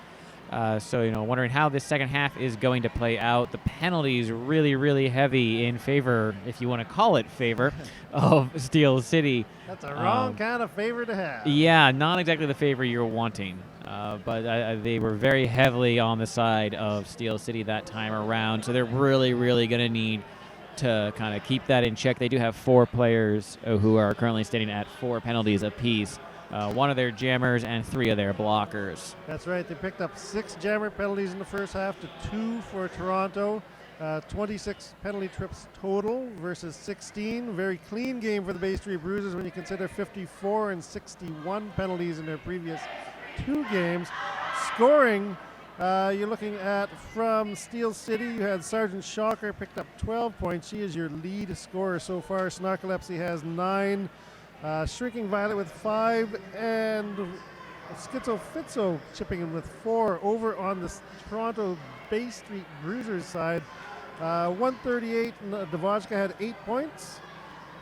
Speaker 2: So, wondering how this second half is going to play out. The penalties really, really heavy in favor, if you want to call it favor, of Steel City.
Speaker 1: That's a wrong kind of favor to have.
Speaker 2: Yeah, not exactly the favor you're wanting. But they were very heavily on the side of Steel City that time around. So they're really, really going to need to kind of keep that in check. They do have 4 players who are currently standing at 4 penalties apiece. 1 of their jammers and 3 of their blockers.
Speaker 1: That's right. They picked up 6 jammer penalties in the first half to 2 for Toronto. 26 penalty trips total versus 16. Very clean game for the Bay Street Bruisers when you consider 54 and 61 penalties in their previous 2 games. Scoring, you're looking at from Steel City, you had Sergeant Shocker picked up 12 points. She is your lead scorer so far. Snarkolepsy has 9. Shrinking Violet with 5, and Schizo Fitzo chipping in with 4 over on the Toronto Bay Street Bruisers side. 138, Dvochka had 8 points.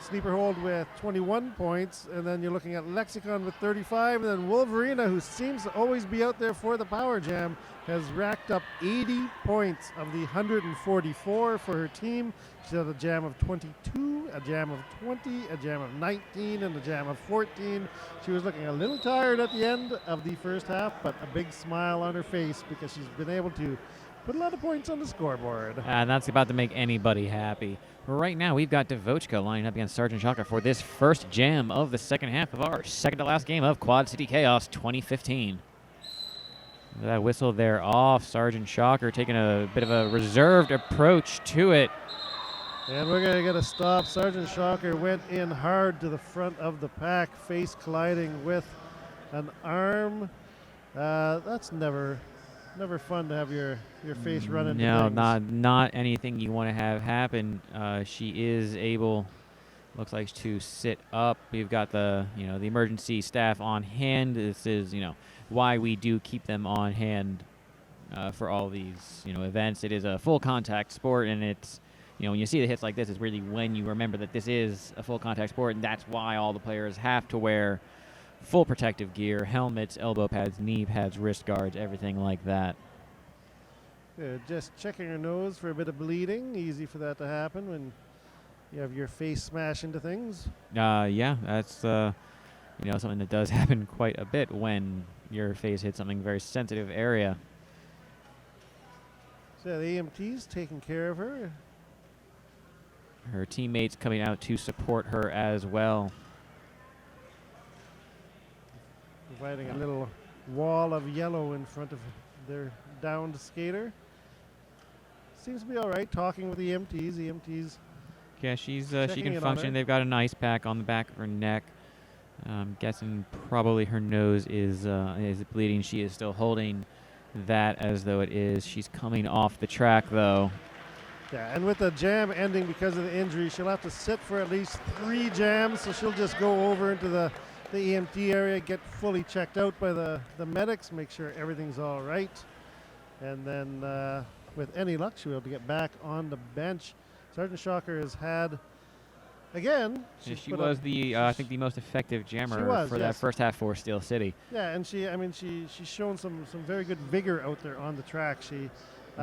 Speaker 1: Sleeper Hold with 21 points, and then you're looking at Lexicon with 35, and then Wolverina, who seems to always be out there for the Power Jam, has racked up 80 points of the 144 for her team. She had a jam of 22, a jam of 20, a jam of 19, and a jam of 14. She was looking a little tired at the end of the first half, but a big smile on her face because she's been able to put a lot of points on the scoreboard.
Speaker 2: And that's about to make anybody happy. Right now, we've got Dvochka lining up against Sergeant Shocker for this first jam of the second half of our second to last game of Quad City Chaos 2015. That whistle there off. Sergeant Shocker taking a bit of a reserved approach to it.
Speaker 1: And we're going to get a stop. Sergeant Shocker went in hard to the front of the pack, face colliding with an arm. That's never fun to have your face run into
Speaker 2: No,
Speaker 1: things.
Speaker 2: not anything you want to have happen. She is able, looks like, to sit up. We've got the the emergency staff on hand. This is why we do keep them on hand for all these events. It is a full contact sport, and it's when you see the hits like this, it's really when you remember that this is a full contact sport, and that's why all the players have to wear full protective gear, helmets, elbow pads, knee pads, wrist guards, everything like that.
Speaker 1: Just checking her nose for a bit of bleeding. Easy for that to happen when you have your face smash into things.
Speaker 2: Yeah, that's something that does happen quite a bit when your face hits something very sensitive area.
Speaker 1: So the EMT's taking care of her.
Speaker 2: Her teammates coming out to support her as well.
Speaker 1: Providing a little wall of yellow in front of their downed skater. Seems to be all right. Talking with the EMTs. The EMTs.
Speaker 2: Yeah, she
Speaker 1: Checking
Speaker 2: can
Speaker 1: in on
Speaker 2: function.
Speaker 1: her.
Speaker 2: They've got an ice pack on the back of her neck. I'm guessing probably her nose is bleeding. She is still holding that as though it is. She's coming off the track though.
Speaker 1: Yeah, and with the jam ending because of the injury, she'll have to sit for at least 3 jams. So she'll just go over into the EMT area, get fully checked out by the medics, make sure everything's all right. And then with any luck, she'll be able to get back on the bench. Sergeant Shocker has had, again,
Speaker 2: She was I think the most effective jammer for that first half for Steel City.
Speaker 1: Yeah, and she's shown some very good vigor out there on the track.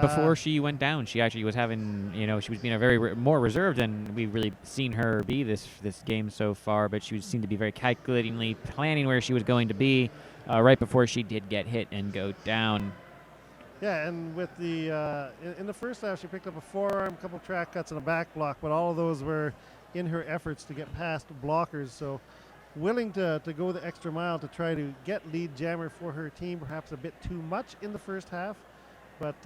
Speaker 2: Before she went down, she actually was having, she was being a very more reserved than we've really seen her be this game so far, but she seemed to be very calculatingly planning where she was going to be right before she did get hit and go down.
Speaker 1: Yeah, and with the in the first half, she picked up a forearm, a couple track cuts, and a back block, but all of those were in her efforts to get past blockers. So willing to go the extra mile to try to get lead jammer for her team. Perhaps a bit too much in the first half, but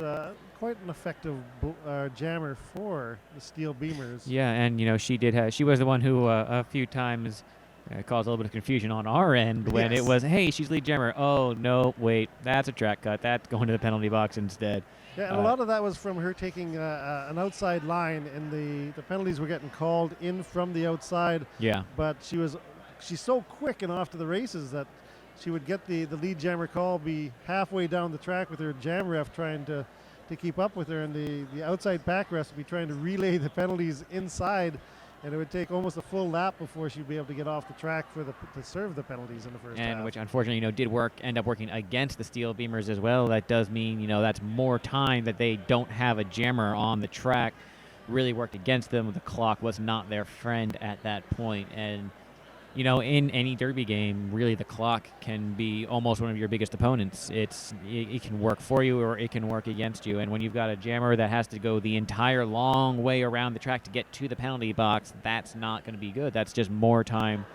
Speaker 1: quite an effective jammer for the Steel Beamers.
Speaker 2: Yeah, and she was the one who a few times caused a little bit of confusion on our end when it was, hey, she's lead jammer. Oh no, wait, that's a track cut. That's going to the penalty box instead.
Speaker 1: Yeah, and a lot of that was from her taking an outside line, and the penalties were getting called in from the outside.
Speaker 2: Yeah.
Speaker 1: But she's so quick and off to the races that she would get the lead jammer call, be halfway down the track with her jam ref trying to keep up with her, and the outside pack refs would be trying to relay the penalties inside, and it would take almost a full lap before she'd be able to get off the track to serve the penalties in the first half.
Speaker 2: And which unfortunately, end up working against the Steel Beamers as well. That does mean, that's more time that they don't have a jammer on the track. Really worked against them. The clock was not their friend at that point. And, in any derby game, really the clock can be almost one of your biggest opponents. It can work for you or it can work against you. And when you've got a jammer that has to go the entire long way around the track to get to the penalty box, that's not going to be good. That's just more time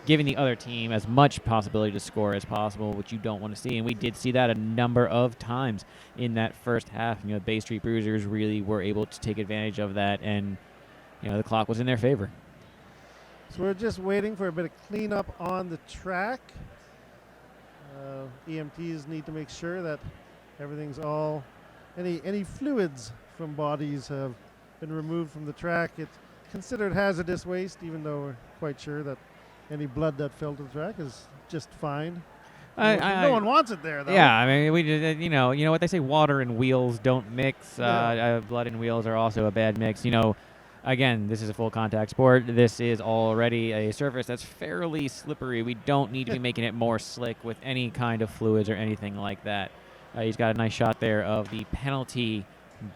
Speaker 2: giving the other team as much possibility to score as possible, which you don't want to see. And we did see that a number of times in that first half. Bay Street Bruisers really were able to take advantage of that, and the clock was in their favor.
Speaker 1: So we're just waiting for a bit of cleanup on the track. EMTs need to make sure that everything's any fluids from bodies have been removed from the track. It's considered hazardous waste, even though we're quite sure that any blood that fell to the track is just fine. No one wants it there, though.
Speaker 2: Yeah, I mean, we did. You know what they say: water and wheels don't mix. Blood and wheels are also a bad mix. Again, this is a full contact sport. This is already a surface that's fairly slippery. We don't need to be making it more slick with any kind of fluids or anything like that. He's got a nice shot there of the penalty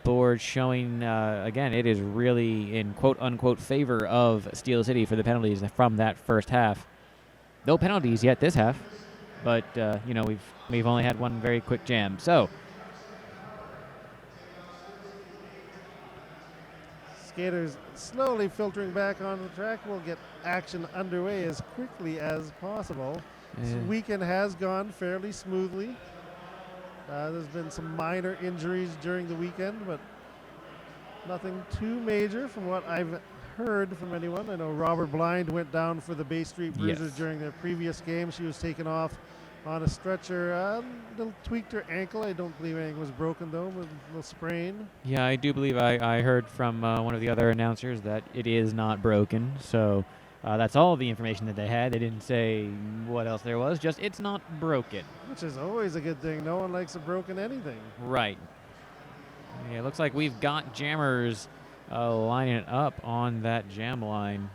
Speaker 2: board showing, again, it is really in quote-unquote favor of Steel City for the penalties from that first half. No penalties yet this half, but, we've only had one very quick jam. So,
Speaker 1: skaters slowly filtering back onto the track. We'll get action underway as quickly as possible. This weekend has gone fairly smoothly. There's been some minor injuries during the weekend, but nothing too major from what I've heard from anyone. I know Robert Blind went down for the Bay Street Bruisers during their previous game. She was taken off on a stretcher. Little tweaked her ankle. I don't believe anything was broken, though, but a little sprain.
Speaker 2: Yeah, I do believe I heard from one of the other announcers that it is not broken. So that's all the information that they had. They didn't say what else there was, just it's not broken.
Speaker 1: Which is always a good thing. No one likes a broken anything.
Speaker 2: Right. Yeah, it looks like we've got jammers lining up on that jam line.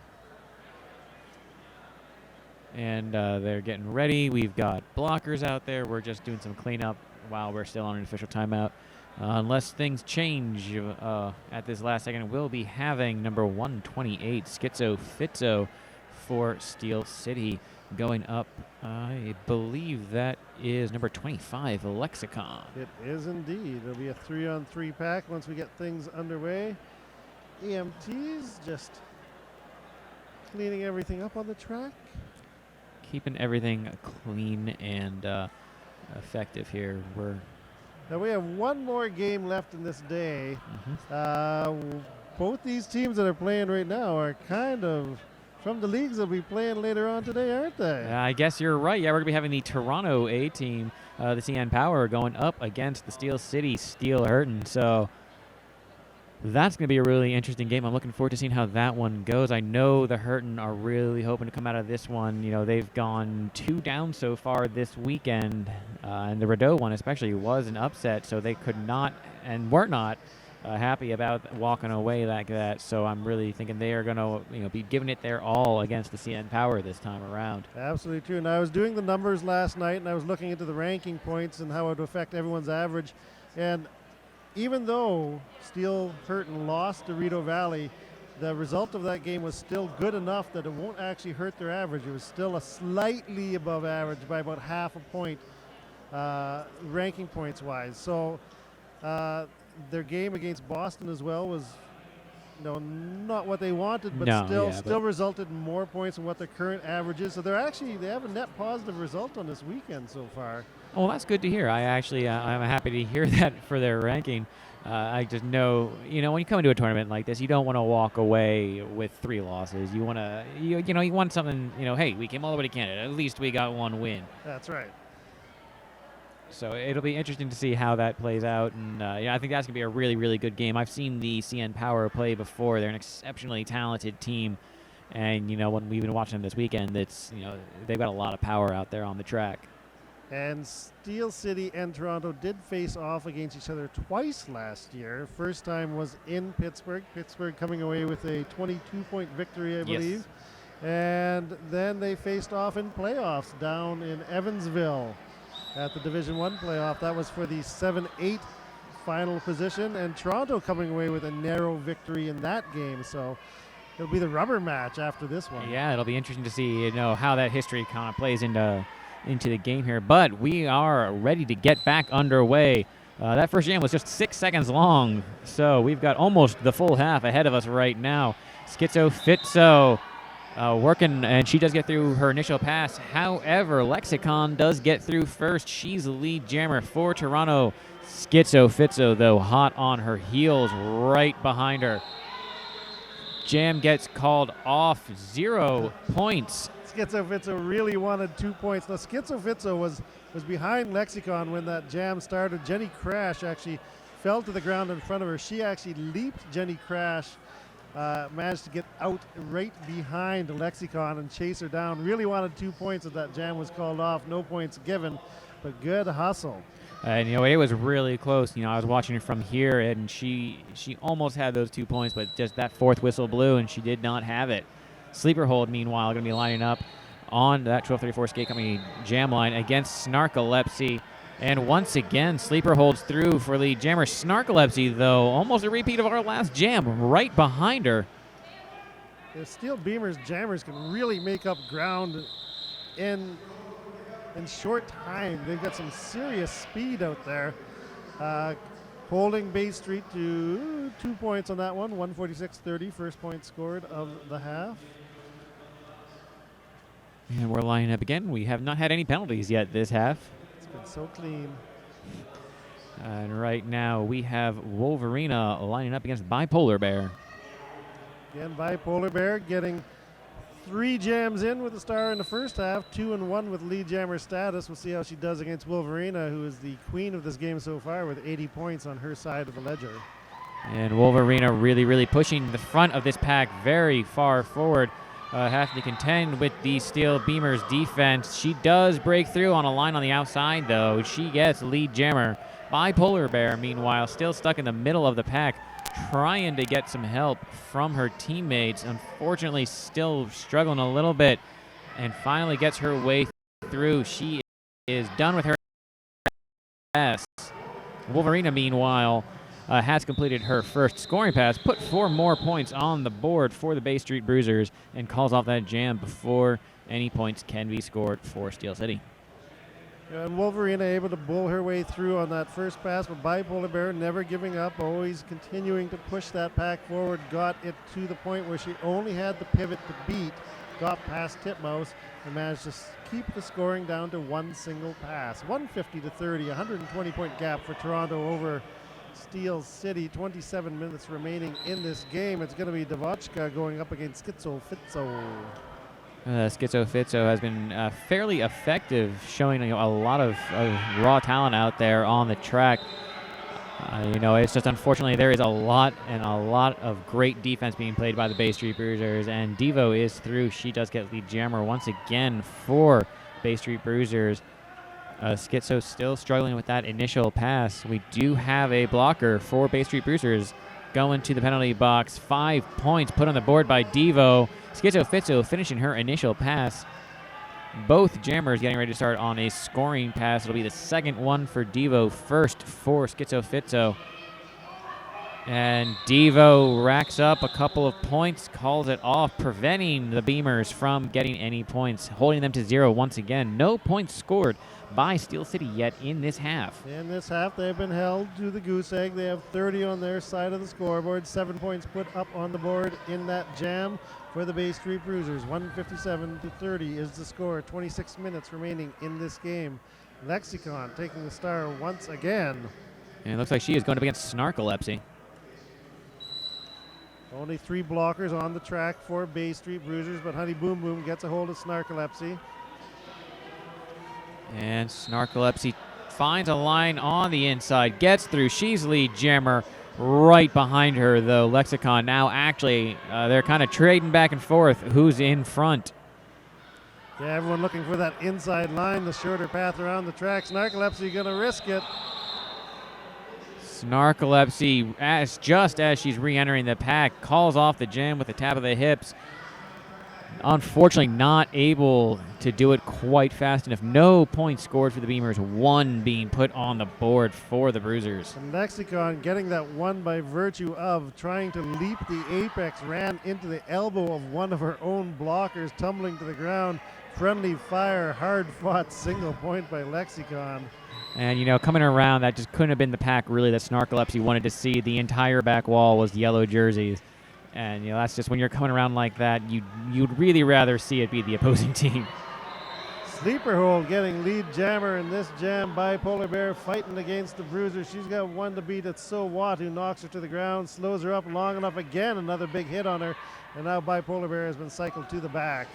Speaker 2: And they're getting ready. We've got blockers out there. We're just doing some cleanup while we're still on an official timeout. Unless things change at this last second, we'll be having number 128, Schizo Fitzo for Steel City. Going up, I believe that is number 25, Lexicon.
Speaker 1: It is indeed. It'll be a 3-on-3 pack once we get things underway. EMTs just cleaning everything up on the track.
Speaker 2: Keeping everything clean and effective here.
Speaker 1: Now we have one more game left in this day. Both these teams that are playing right now are kind of from the leagues that will be playing later on today, aren't they?
Speaker 2: I guess you're right. Yeah, we're going to be having the Toronto A team, the CN Power, going up against the Steel City Steel Hurton. So that's going to be a really interesting game. I'm looking forward to seeing how that one goes. I know the Hurton are really hoping to come out of this one. They've gone 2 down so far this weekend, and the Rideau one especially was an upset, so they could not and were not happy about walking away like that. So I'm really thinking they are going to be giving it their all against the CN Power this time around.
Speaker 1: Absolutely true. And I was doing the numbers last night, and I was looking into the ranking points and how it would affect everyone's average. And even though Steel Hurton lost to Rideau Valley, the result of that game was still good enough that it won't actually hurt their average. It was still a slightly above average by about half a point, ranking points wise. So their game against Boston as well was not what they wanted, but
Speaker 2: No,
Speaker 1: still resulted in more points than what their current average is. So they have a net positive result on this weekend so far.
Speaker 2: Well, that's good to hear. I'm happy to hear that for their ranking. I just know, when you come into a tournament like this, you don't want to walk away with 3 losses. You want to, you want something, hey, we came all the way to Canada. At least we got 1 win.
Speaker 1: That's right.
Speaker 2: So it'll be interesting to see how that plays out. And I think that's going to be a really, really good game. I've seen the CN Power play before. They're an exceptionally talented team. And, when we've been watching them this weekend, they've got a lot of power out there on the track.
Speaker 1: And Steel City and Toronto did face off against each other twice last year. First time was in Pittsburgh. Pittsburgh coming away with a 22-point victory, I believe. And then they faced off in playoffs down in Evansville at the Division I playoff. That was for the 7-8 final position. And Toronto coming away with a narrow victory in that game. So it'll be the rubber match after this one.
Speaker 2: Yeah, it'll be interesting to see, how that history kind of plays into the game here. But we are ready to get back underway. That first jam was just 6 seconds long, so we've got almost the full half ahead of us right now. Schizo Fitzo working, and she does get through her initial pass. However, Lexicon does get through first. She's the lead jammer for Toronto. Schizo Fitzo, though, hot on her heels right behind her. Jam gets called off, 0 points.
Speaker 1: Schizo Fitzo really wanted 2 points. Now, Schizo Fitzo was behind Lexicon when that jam started. Jenny Crash actually fell to the ground in front of her. She actually leaped Jenny Crash, managed to get out right behind Lexicon and chase her down. Really wanted 2 points if that jam was called off. No points given, but good hustle.
Speaker 2: And, it was really close. I was watching it from here, and she almost had those 2 points, but just that 4th whistle blew, and she did not have it. Sleeper Hold, meanwhile, going to be lining up on that 1234 Skate Company jam line against Snarkolepsy. And once again, Sleeper holds through for lead jammer. Snarkolepsy, though, almost a repeat of our last jam, right behind her.
Speaker 1: The Steel Beamers jammers can really make up ground in short time. They've got some serious speed out there. Holding Bay Street to 2 points on that one, 146-30, first point scored of the half.
Speaker 2: And we're lining up again. We have not had any penalties yet this half.
Speaker 1: It's been so clean.
Speaker 2: And right now we have Wolverina lining up against Bipolar Bear.
Speaker 1: Again, Bipolar Bear getting 3 jams in with the star in the first half, 2-1 with lead jammer status. We'll see how she does against Wolverina, who is the queen of this game so far with 80 points on her side of the ledger.
Speaker 2: And Wolverina really, really pushing the front of this pack very far forward. Having to contend with the Steel Beamers defense. She does break through on a line on the outside, though. She gets lead jammer. Bipolar Bear, meanwhile, still stuck in the middle of the pack, trying to get some help from her teammates. Unfortunately, still struggling a little bit, and finally gets her way through. She is done with her pass. Wolverina, meanwhile, has completed her first scoring pass, put 4 more points on the board for the Bay Street Bruisers, and calls off that jam before any points can be scored for Steel City.
Speaker 1: And Wolverina able to bull her way through on that first pass, but Bipolar Bear never giving up, always continuing to push that pack forward, got it to the point where she only had the pivot to beat, got past Titmouse, and managed to keep the scoring down to 1 single pass. 150-30, 120-point gap for Toronto over Steel City. 27 minutes remaining in this game. It's going to be Davotchka going up against Schizo Fitzo.
Speaker 2: Schizo Fitzo has been fairly effective, showing a lot of raw talent out there on the track. It's just unfortunately there is a lot of great defense being played by the Bay Street Bruisers, and Devo is through. She does get lead jammer once again for Bay Street Bruisers. Schizo still struggling with that initial pass. We do have a blocker for Bay Street Bruisers going to the penalty box. 5 points put on the board by Devo. Schizo Fitzo finishing her initial pass. Both jammers getting ready to start on a scoring pass. It'll be the second one for Devo, first for Schizo Fitzo. And Devo racks up a couple of points, calls it off, preventing the Beamers from getting any points, holding them to 0 once again. No points scored by Steel City yet in this half.
Speaker 1: In this half, they've been held to the goose egg. They have 30 on their side of the scoreboard. 7 points put up on the board in that jam for the Bay Street Bruisers. 157-30 is the score. 26 minutes remaining in this game. Lexicon taking the star once again.
Speaker 2: And it looks like she is going up against Snarkolepsy.
Speaker 1: Only 3 blockers on the track for Bay Street Bruisers, but Honey Boom Boom gets a hold of Snarkolepsy.
Speaker 2: And Snarkolepsy finds a line on the inside, gets through. She's lead jammer right behind her, though. Lexicon now actually, they're kind of trading back and forth. Who's in front?
Speaker 1: Yeah, everyone looking for that inside line, the shorter path around the track. Snarkolepsy going to risk it.
Speaker 2: Snarkolepsy, just as she's re-entering the pack, calls off the jam with a tap of the hips. Unfortunately, not able to do it quite fast enough. No points scored for the Beamers. 1 being put on the board for the Bruisers.
Speaker 1: And Lexicon getting that 1 by virtue of trying to leap the apex, ran into the elbow of one of her own blockers, tumbling to the ground. Friendly fire, hard-fought single point by Lexicon.
Speaker 2: And, you know, coming around, that just couldn't have been the pack, really, that Snarkolepsy wanted to see. The entire back wall was yellow jerseys. And, you know, that's just when you're coming around like that, you'd really rather see it be the opposing team.
Speaker 1: Sleeper Hold getting lead jammer in this jam. Bipolar Bear fighting against the Bruiser. She's got 1 to beat. It's So What, who knocks her to the ground, slows her up long enough again. Another big hit on her. And now Bipolar Bear has been cycled to the back.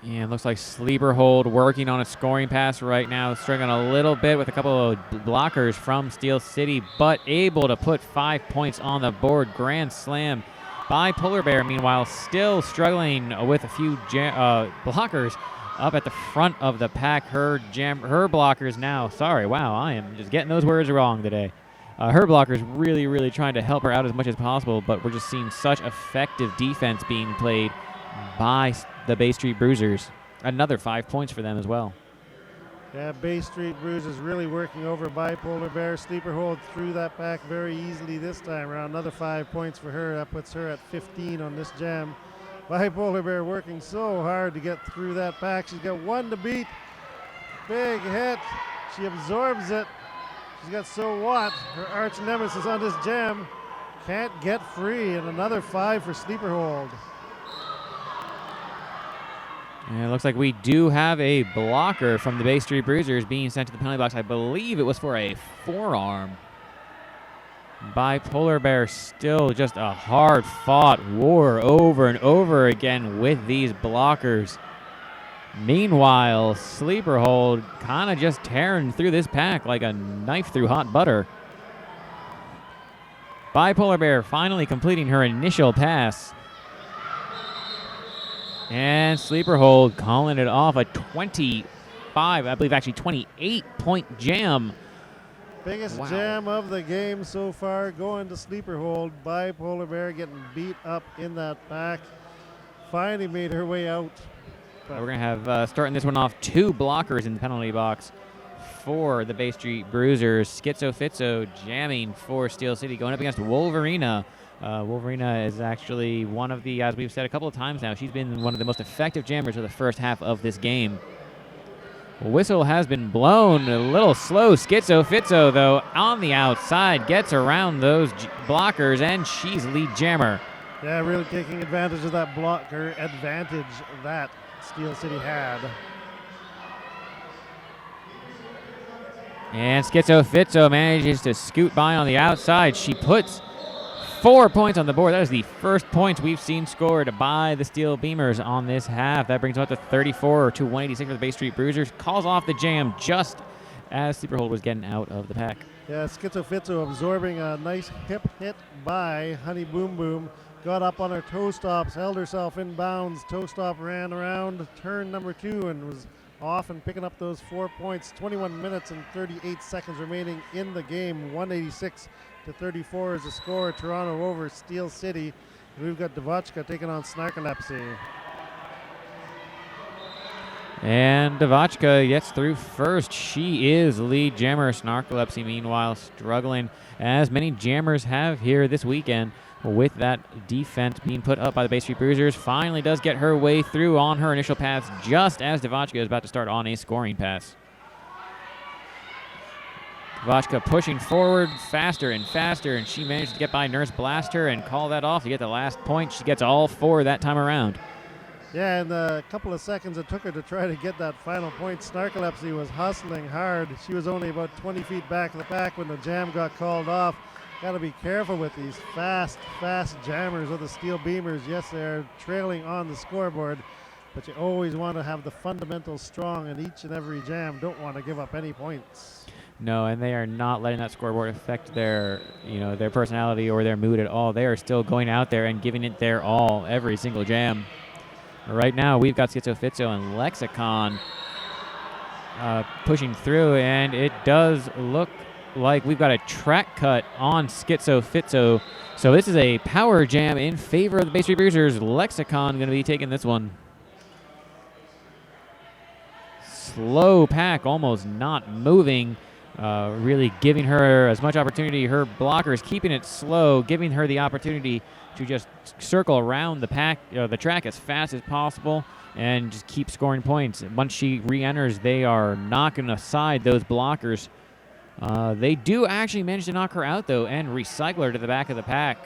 Speaker 2: Yeah, it looks like Sleeper Hold working on a scoring pass right now, struggling a little bit with a couple of blockers from Steel City, but able to put 5 points on the board. Grand slam by Polar Bear, meanwhile, still struggling with a few blockers up at the front of the pack. Her blockers now, I am just getting those words wrong today. Her blockers really, really trying to help her out as much as possible, but we're just seeing such effective defense being played by the Bay Street Bruisers. Another 5 points for them as well.
Speaker 1: Yeah, Bay Street Bruisers really working over Bipolar Bear. Sleeper Hold through that pack very easily this time around. Another 5 points for her. That puts her at 15 on this jam. Bipolar Bear working so hard to get through that pack. She's got 1 to beat. Big hit. She absorbs it. She's got So What, her arch nemesis on this jam. Can't get free, and another 5 for Sleeper Hold.
Speaker 2: And it looks like we do have a blocker from the Bay Street Bruisers being sent to the penalty box. I believe it was for a forearm. Bipolar Bear still just a hard-fought war over and over again with these blockers. Meanwhile, Sleeper Hold kind of just tearing through this pack like a knife through hot butter. Bipolar Bear finally completing her initial pass. And Sleeper Hold calling it off, a 25, I believe actually 28-point jam.
Speaker 1: Biggest jam of the game so far going to Sleeper Hold. Bipolar Bear getting beat up in that pack. Finally made her way out.
Speaker 2: We're going to have, starting this one off, 2 blockers in the penalty box for the Bay Street Bruisers. Schizo Fitzo jamming for Steel City, going up against Wolverina. Wolverina is actually one of the, as we've said a couple of times now, she's been one of the most effective jammers of the first half of this game. Whistle has been blown, a little slow. Schizo Fitzo, though, on the outside, gets around those blockers, and she's lead jammer.
Speaker 1: Yeah, really taking advantage of that blocker advantage that Steel City had.
Speaker 2: And Schizo Fitzo manages to scoot by on the outside. She puts 4 points on the board. That is the first points we've seen scored by the Steel Beamers on this half. That brings them up to 34 to 186 for the Bay Street Bruisers. Calls off the jam just as Sleeper Hold was getting out of the pack.
Speaker 1: Yeah, Schizo Fitzo absorbing a nice hip hit by Honey Boom Boom. Got up on her toe stops, held herself in bounds. Toe stop ran around turn number 2 and was off and picking up those 4 points. 21 minutes and 38 seconds remaining in the game. 186 to 34 is the score. Toronto over Steel City. We've got Devotchka taking on Snarkolepsy.
Speaker 2: And Devachka gets through first. She is lead jammer. Snarkolepsy, meanwhile, struggling, as many jammers have here this weekend, with that defense being put up by the Bay Street Bruisers. Finally does get her way through on her initial pass, just as Devachka is about to start on a scoring pass. Devachka pushing forward faster and faster, and she managed to get by Nurse Blaster and call that off to get the last point. She gets all 4 that time around.
Speaker 1: Yeah, in the couple of seconds it took her to try to get that final point, Snarkolepsy was hustling hard. She was only about 20 feet back of the pack when the jam got called off. Got to be careful with these fast jammers with the steel beamers. Yes, they're trailing on the scoreboard, but you always want to have the fundamentals strong in each and every jam. Don't want to give up any points.
Speaker 2: No, and they are not letting that scoreboard affect their, their personality or their mood at all. They are still going out there and giving it their all every single jam. Right now, we've got Schizo and Lexicon pushing through, and it does look like we've got a track cut on Schizo. So this is a power jam in favor of the Bay Street Bruisers. Lexicon going to be taking this one. Slow pack, almost not moving, really giving her as much opportunity. Her blockers keeping it slow, giving her the opportunity to just circle around the pack, the track as fast as possible and just keep scoring points. Once she re-enters, they are knocking aside those blockers. They do actually manage to knock her out, though, and recycle her to the back of the pack.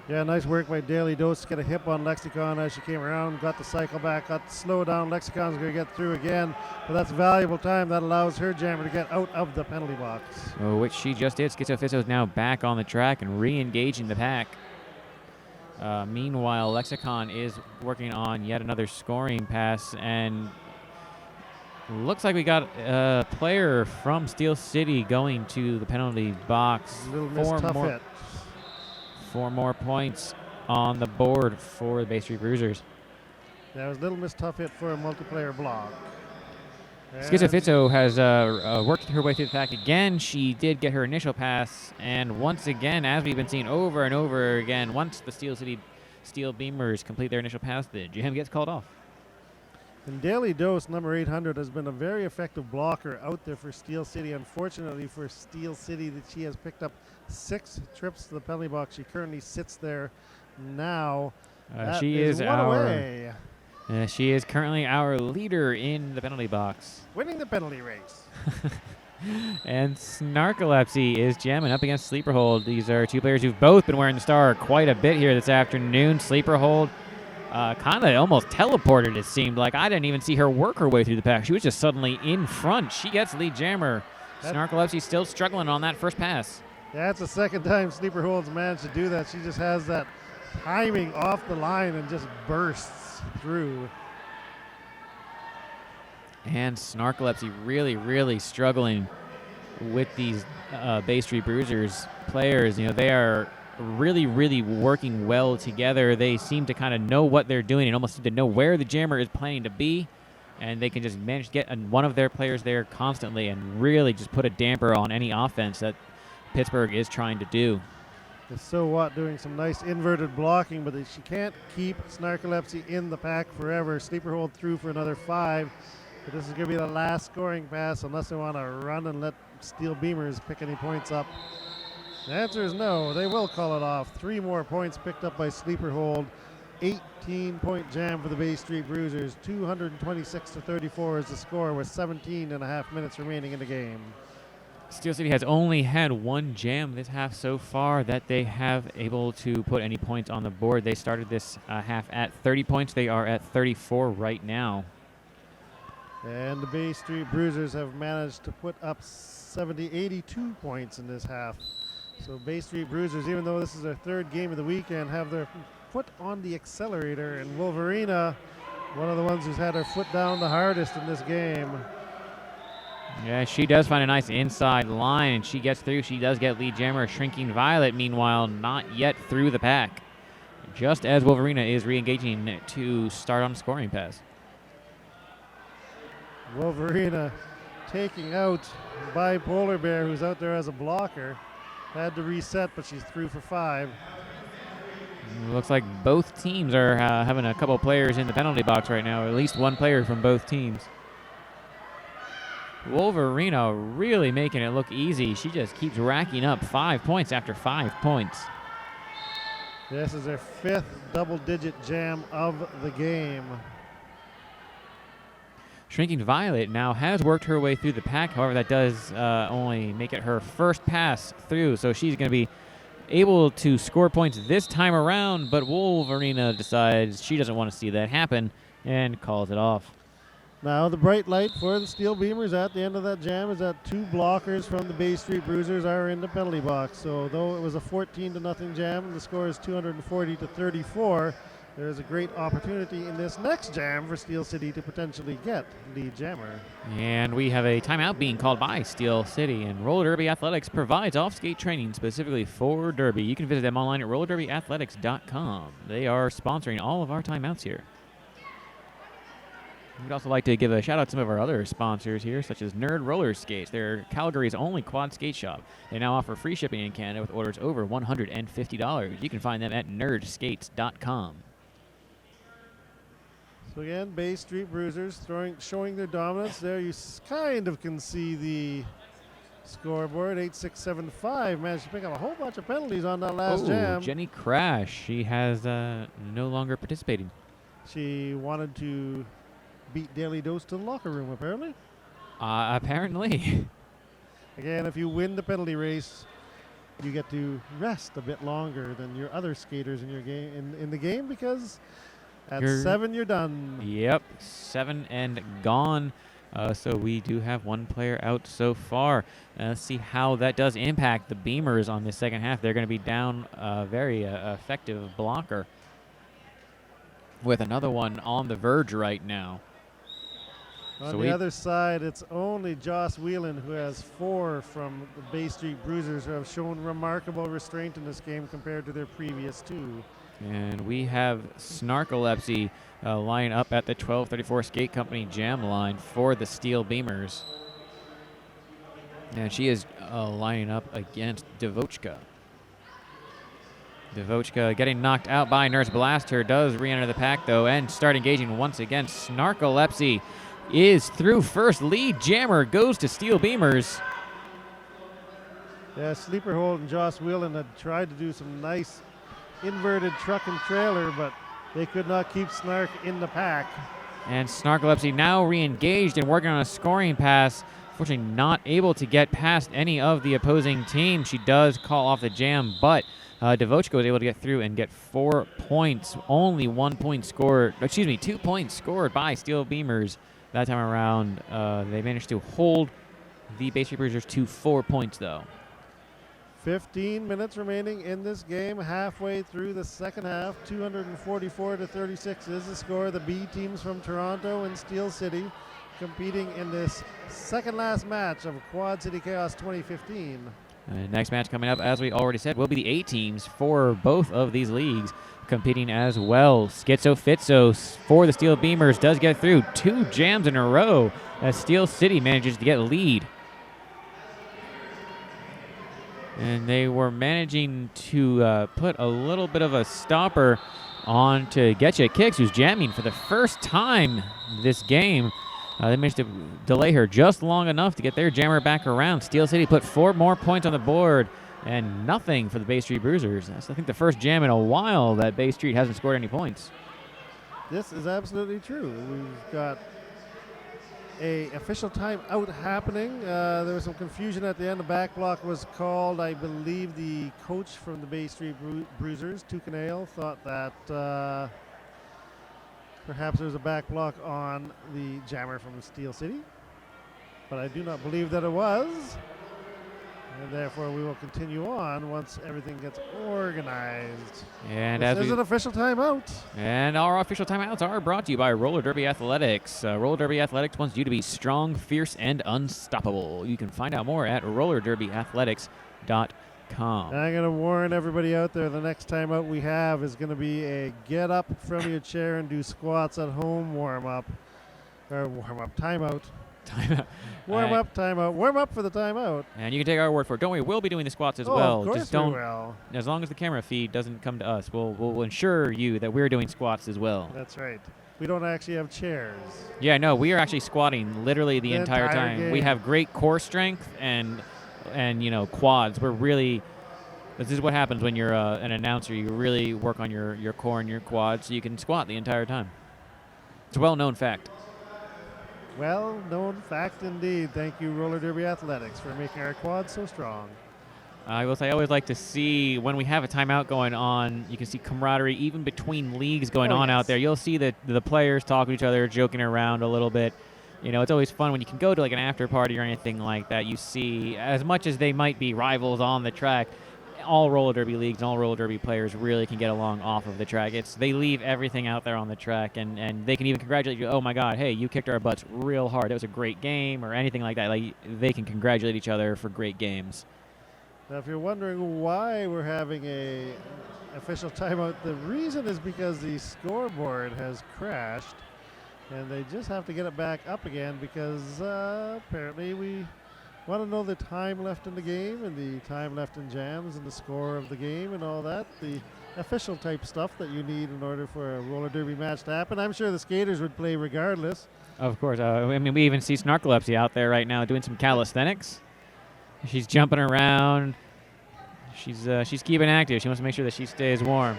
Speaker 1: Yeah, nice work by Daily Dose to get a hip on Lexicon as she came around, got the cycle back, got the slow down. Lexicon's going to get through again, but that's valuable time. That allows her jammer to get out of the penalty box.
Speaker 2: Oh, which she just did. Schizo is now back on the track and re-engaging the pack. Meanwhile, Lexicon is working on yet another scoring pass, and looks like we got a player from Steel City going to the penalty box. Four more points on the board for the Bay Street Bruisers.
Speaker 1: That was Little Miss Tough Hit for a multiplayer block.
Speaker 2: Schizo has worked her way through the pack again. She did get her initial pass, and once again, as we've been seeing over and over again, once the Steel City Steel Beamers complete their initial pass, the jam gets called off.
Speaker 1: And Daily Dose, number 800, has been a very effective blocker out there for Steel City. Unfortunately for Steel City, that she has picked up 6 trips to the penalty box. She currently sits there now.
Speaker 2: She is currently our leader in the penalty box.
Speaker 1: Winning the penalty race.
Speaker 2: And Snarkolepsy is jamming up against Sleeper Hold. These are 2 players who've both been wearing the star quite a bit here this afternoon. Sleeper Hold kind of almost teleported, it seemed like. I didn't even see her work her way through the pack. She was just suddenly in front. She gets lead jammer. Snarkolepsy still struggling on that first pass.
Speaker 1: Yeah, it's the second time Sleeper Hold's managed to do that. She just has that timing off the line and just bursts through.
Speaker 2: And Snarkolepsy really struggling with these Bay Street Bruisers players. They are really working well together. They seem to kind of know what they're doing and almost seem to know where the jammer is planning to be, and they can just manage to get one of their players there constantly and really just put a damper on any offense that Pittsburgh is trying to do.
Speaker 1: So what, doing some nice inverted blocking, but she can't keep Snarkolepsy in the pack forever. Sleeper Hold through for another 5, but this is going to be the last scoring pass unless they want to run and let Steel Beamers pick any points up. The answer is no. They will call it off. 3 more points picked up by Sleeper Hold. 18-point jam for the Bay Street Bruisers. 226-34 is the score with 17.5 minutes remaining in the game.
Speaker 2: Steel City has only had 1 jam this half so far that they have able to put any points on the board. They started this half at 30 points. They are at 34 right now.
Speaker 1: And the Bay Street Bruisers have managed to put up 82 points in this half. So Bay Street Bruisers, even though this is their 3rd game of the weekend, have their foot on the accelerator. And Wolverina, one of the ones who's had her foot down the hardest in this game.
Speaker 2: Yeah, she does find a nice inside line, and she gets through. She does get lead jammer. Shrinking Violet, meanwhile, not yet through the pack, just as Wolverina is re-engaging to start on scoring pass.
Speaker 1: Wolverina taking out Bipolar Bear, who's out there as a blocker. Had to reset, but she's through for 5.
Speaker 2: Looks like both teams are having a couple players in the penalty box right now, or at least 1 player from both teams. Wolverina really making it look easy. She just keeps racking up 5 points after 5 points.
Speaker 1: This is her 5th double-digit jam of the game.
Speaker 2: Shrinking Violet now has worked her way through the pack. However, that does only make it her first pass through, so she's going to be able to score points this time around, but Wolverina decides she doesn't want to see that happen and calls it off.
Speaker 1: Now the bright light for the Steel Beamers at the end of that jam is that 2 blockers from the Bay Street Bruisers are in the penalty box. So though it was a 14-0 jam and the score is 240-34, there is a great opportunity in this next jam for Steel City to potentially get lead jammer.
Speaker 2: And we have a timeout being called by Steel City, and Roller Derby Athletics provides off-skate training specifically for Derby. You can visit them online at rollerderbyathletics.com. They are sponsoring all of our timeouts here. We'd also like to give a shout out to some of our other sponsors here, such as Nerd Roller Skates. They're Calgary's only quad skate shop. They now offer free shipping in Canada with orders over $150. You can find them at nerdskates.com.
Speaker 1: So again, Bay Street Bruisers showing their dominance. There you kind of can see the scoreboard. 8-6-7-5 managed to pick up a whole bunch of penalties on that last jam.
Speaker 2: Jenny Crash. She has no longer participating.
Speaker 1: She wanted to beat Daily Dose to the locker room, apparently.
Speaker 2: Apparently.
Speaker 1: Again, if you win the penalty race, you get to rest a bit longer than your other skaters in your game in the game, because at 7 you're done.
Speaker 2: Yep, 7 and gone. So we do have one player out so far. Let's see how that does impact the Beamers on the second half. They're going to be down a very effective blocker with another one on the verge right now.
Speaker 1: On the other side, it's only Joss Whelan who has 4 from the Bay Street Bruisers, who have shown remarkable restraint in this game compared to their previous 2.
Speaker 2: And we have Snarkolepsy lining up at the 1234 Skate Company jam line for the Steel Beamers. And she is lining up against Devochka. Devochka getting knocked out by Nurse Blaster, does re-enter the pack though and start engaging once again. Snarkolepsy is through first. Lead jammer goes to Steel Beamers.
Speaker 1: Yeah, Sleeper Hold and Joss Whelan had tried to do some nice inverted truck and trailer, but they could not keep Snark in the pack.
Speaker 2: And Snarkolepsy now re-engaged and working on a scoring pass. Fortunately not able to get past any of the opposing team. She does call off the jam, but Devochka was able to get through and get 4 points. Only 1 point scored, 2 points scored by Steel Beamers. That time around, they managed to hold the Bay Street Bruisers to 4 points, though.
Speaker 1: 15 minutes remaining in this game, halfway through the second half. 244-36 is the score. The B teams from Toronto and Steel City competing in this second last match of Quad City Chaos 2015.
Speaker 2: Next match coming up, as we already said, will be the A teams for both of these leagues competing as well. Schizo Fitzo for the Steel Beamers does get through 2 jams in a row as Steel City manages to get lead. And they were managing to put a little bit of a stopper on to Getcha Kicks, who's jamming for the first time this game. They managed to delay her just long enough to get their jammer back around. Steel City put 4 more points on the board and nothing for the Bay Street Bruisers. That's, I think, the first jam in a while that Bay Street hasn't scored any points.
Speaker 1: This is absolutely true. We've got a official timeout happening. There was some confusion at the end. The back block was called. I believe the coach from the Bay Street Bruisers, Tucanale, thought that perhaps there was a back block on the jammer from Steel City, but I do not believe that it was. And therefore, we will continue on once everything gets organized.
Speaker 2: And
Speaker 1: this is an official timeout.
Speaker 2: And our official timeouts are brought to you by Roller Derby Athletics. Roller Derby Athletics wants you to be strong, fierce, and unstoppable. You can find out more at rollerderbyathletics.com.
Speaker 1: And I'm going to warn everybody out there, the next timeout we have is going to be a get up from your chair and do squats at home warm-up. Or warm-up, timeout. Warm up, timeout. Warm up for the timeout.
Speaker 2: And you can take our word for it. Don't worry, we'll be doing the squats as well.
Speaker 1: Of course
Speaker 2: Just don't.
Speaker 1: We will.
Speaker 2: As long as the camera feed doesn't come to us, we'll ensure you that we're doing squats as well.
Speaker 1: That's right. we don't actually have chairs.
Speaker 2: Yeah, no, we are actually squatting literally the entire time.
Speaker 1: game.
Speaker 2: We have great core strength and quads. We're really, this is what happens when you're an announcer. You really work on your core and your quads so you can squat the entire time. It's a well-known fact.
Speaker 1: Well-known fact indeed. Thank you, Roller Derby Athletics, for making our quads so strong.
Speaker 2: I will say I always like to see when we have a timeout going on, you can see camaraderie even between leagues going on out there. You'll see the players talk to each other, joking around a little bit. It's always fun when you can go to like an after party or anything like that. You see, as much as they might be rivals on the track, all roller derby leagues and all roller derby players really can get along off of the track. They leave everything out there on the track, and they can even congratulate you. Oh my God, hey, you kicked our butts real hard. It was a great game, or anything like that. Like, they can congratulate each other for great games.
Speaker 1: Now, if you're wondering why we're having a official timeout, the reason is because the scoreboard has crashed, and they just have to get it back up again because apparently we want to know the time left in the game and the time left in jams and the score of the game and all that, the official type stuff that you need in order for a roller derby match to happen. I'm sure the skaters would play regardless.
Speaker 2: Of course. We even see Snarkolepsy out there right now doing some calisthenics. She's jumping around. She's keeping active. She wants to make sure that she stays warm.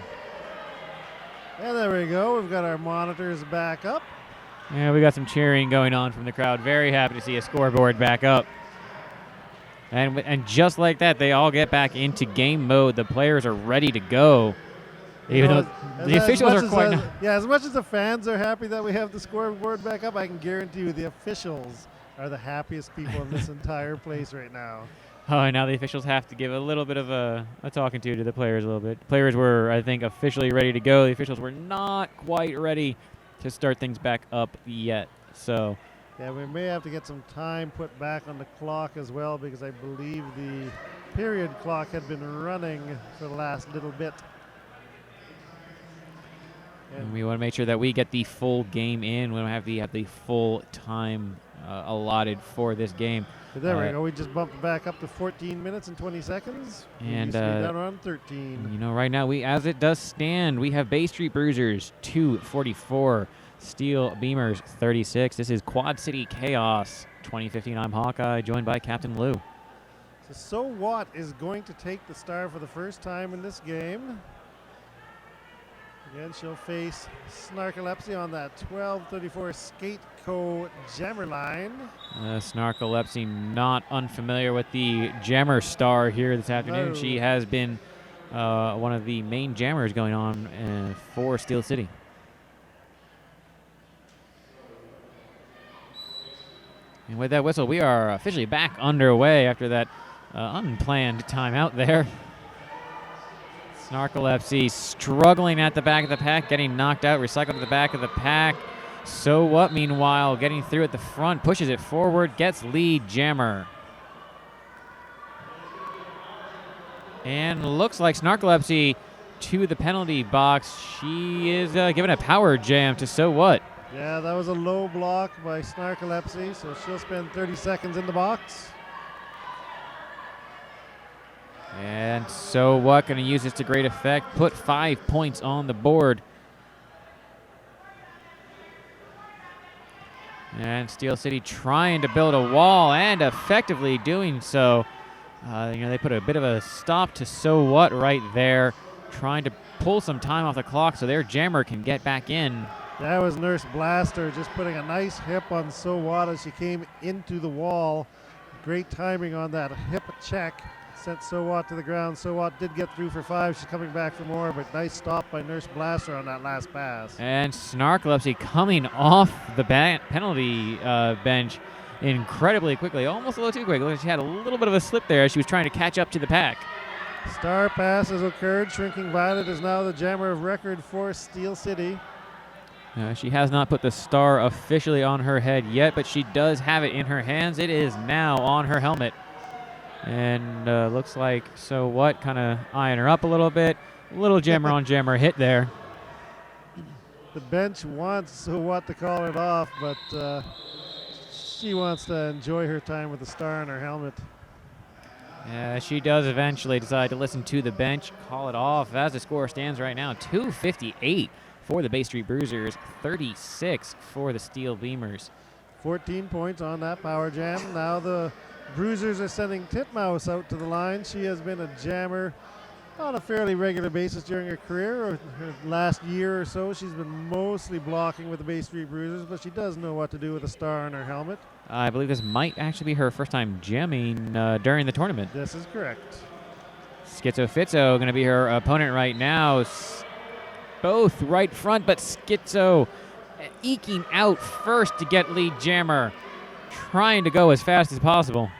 Speaker 1: And there we go. We've got our monitors back up.
Speaker 2: Yeah, we got some cheering going on from the crowd. Very happy to see a scoreboard back up. And just like that, they all get back into game mode. The players are ready to go. Even though the officials are quite...
Speaker 1: as much as the fans are happy that we have the scoreboard back up, I can guarantee you the officials are the happiest people in this entire place right now.
Speaker 2: Oh, and now the officials have to give a little bit of a talking to the players a little bit. Players were, I think, officially ready to go. The officials were not quite ready to start things back up yet. So,
Speaker 1: yeah, we may have to get some time put back on the clock as well, because I believe the period clock had been running for the last little bit.
Speaker 2: And we want to make sure that we get the full game in. We don't have the full time allotted for this game.
Speaker 1: So there we go. We just bumped back up to 14 minutes and 20 seconds.
Speaker 2: And
Speaker 1: down around 13.
Speaker 2: Right now, as it does stand, we have Bay Street Bruisers 244, Steel Beamers 36. This is Quad City Chaos 2015. I'm Hawkeye, joined by Captain Lou.
Speaker 1: So What is going to take the star for the first time in this game. Again, she'll face Snarkolepsy on that 1234 Skate Co. Jammer line.
Speaker 2: Snarkolepsy not unfamiliar with the Jammer star here this afternoon.
Speaker 1: No.
Speaker 2: She has been one of the main jammers going on for Steel City. And with that whistle, we are officially back underway after that unplanned timeout there. Snarkolepsy struggling at the back of the pack, getting knocked out, recycled to the back of the pack. So What, meanwhile, getting through at the front, pushes it forward, gets lead jammer. And looks like Snarkolepsy to the penalty box. She is giving a power jam to So What.
Speaker 1: Yeah, that was a low block by Snarkolepsy, so she'll spend 30 seconds in the box.
Speaker 2: And So What, going to use this to great effect, put 5 points on the board. And Steel City trying to build a wall and effectively doing so. They put a bit of a stop to So What right there, trying to pull some time off the clock so their jammer can get back in.
Speaker 1: That was Nurse Blaster just putting a nice hip on So What as she came into the wall. Great timing on that hip check. Sent So What to the ground. So What did get through for 5. She's coming back for more, but nice stop by Nurse Blaster on that last pass.
Speaker 2: And Snarkolepsy coming off the penalty bench incredibly quickly, almost a little too quick. Looks like she had a little bit of a slip there as she was trying to catch up to the pack.
Speaker 1: Star pass has occurred. Shrinking Violet is now the jammer of record for Steel City.
Speaker 2: She has not put the star officially on her head yet, but she does have it in her hands. It is now on her helmet. And looks like So What kind of eyeing her up a little bit. A little jammer on jammer hit there.
Speaker 1: The bench wants So What to call it off, but she wants to enjoy her time with the star on her helmet.
Speaker 2: Yeah, she does eventually decide to listen to the bench, call it off as the score stands right now. 2:58 for the Bay Street Bruisers, 36 for the Steel Beamers.
Speaker 1: 14 points on that power jam. Now the Bruisers are sending Titmouse out to the line. She has been a jammer on a fairly regular basis during her career. Or her last year or so, she's been mostly blocking with the Bay Street Bruisers, but she does know what to do with a star on her helmet.
Speaker 2: I believe this might actually be her first time jamming during the tournament.
Speaker 1: This is correct.
Speaker 2: Schizo Fizzo going to be her opponent right now. Both right front, but Schizo eking out first to get lead jammer, trying to go as fast as possible.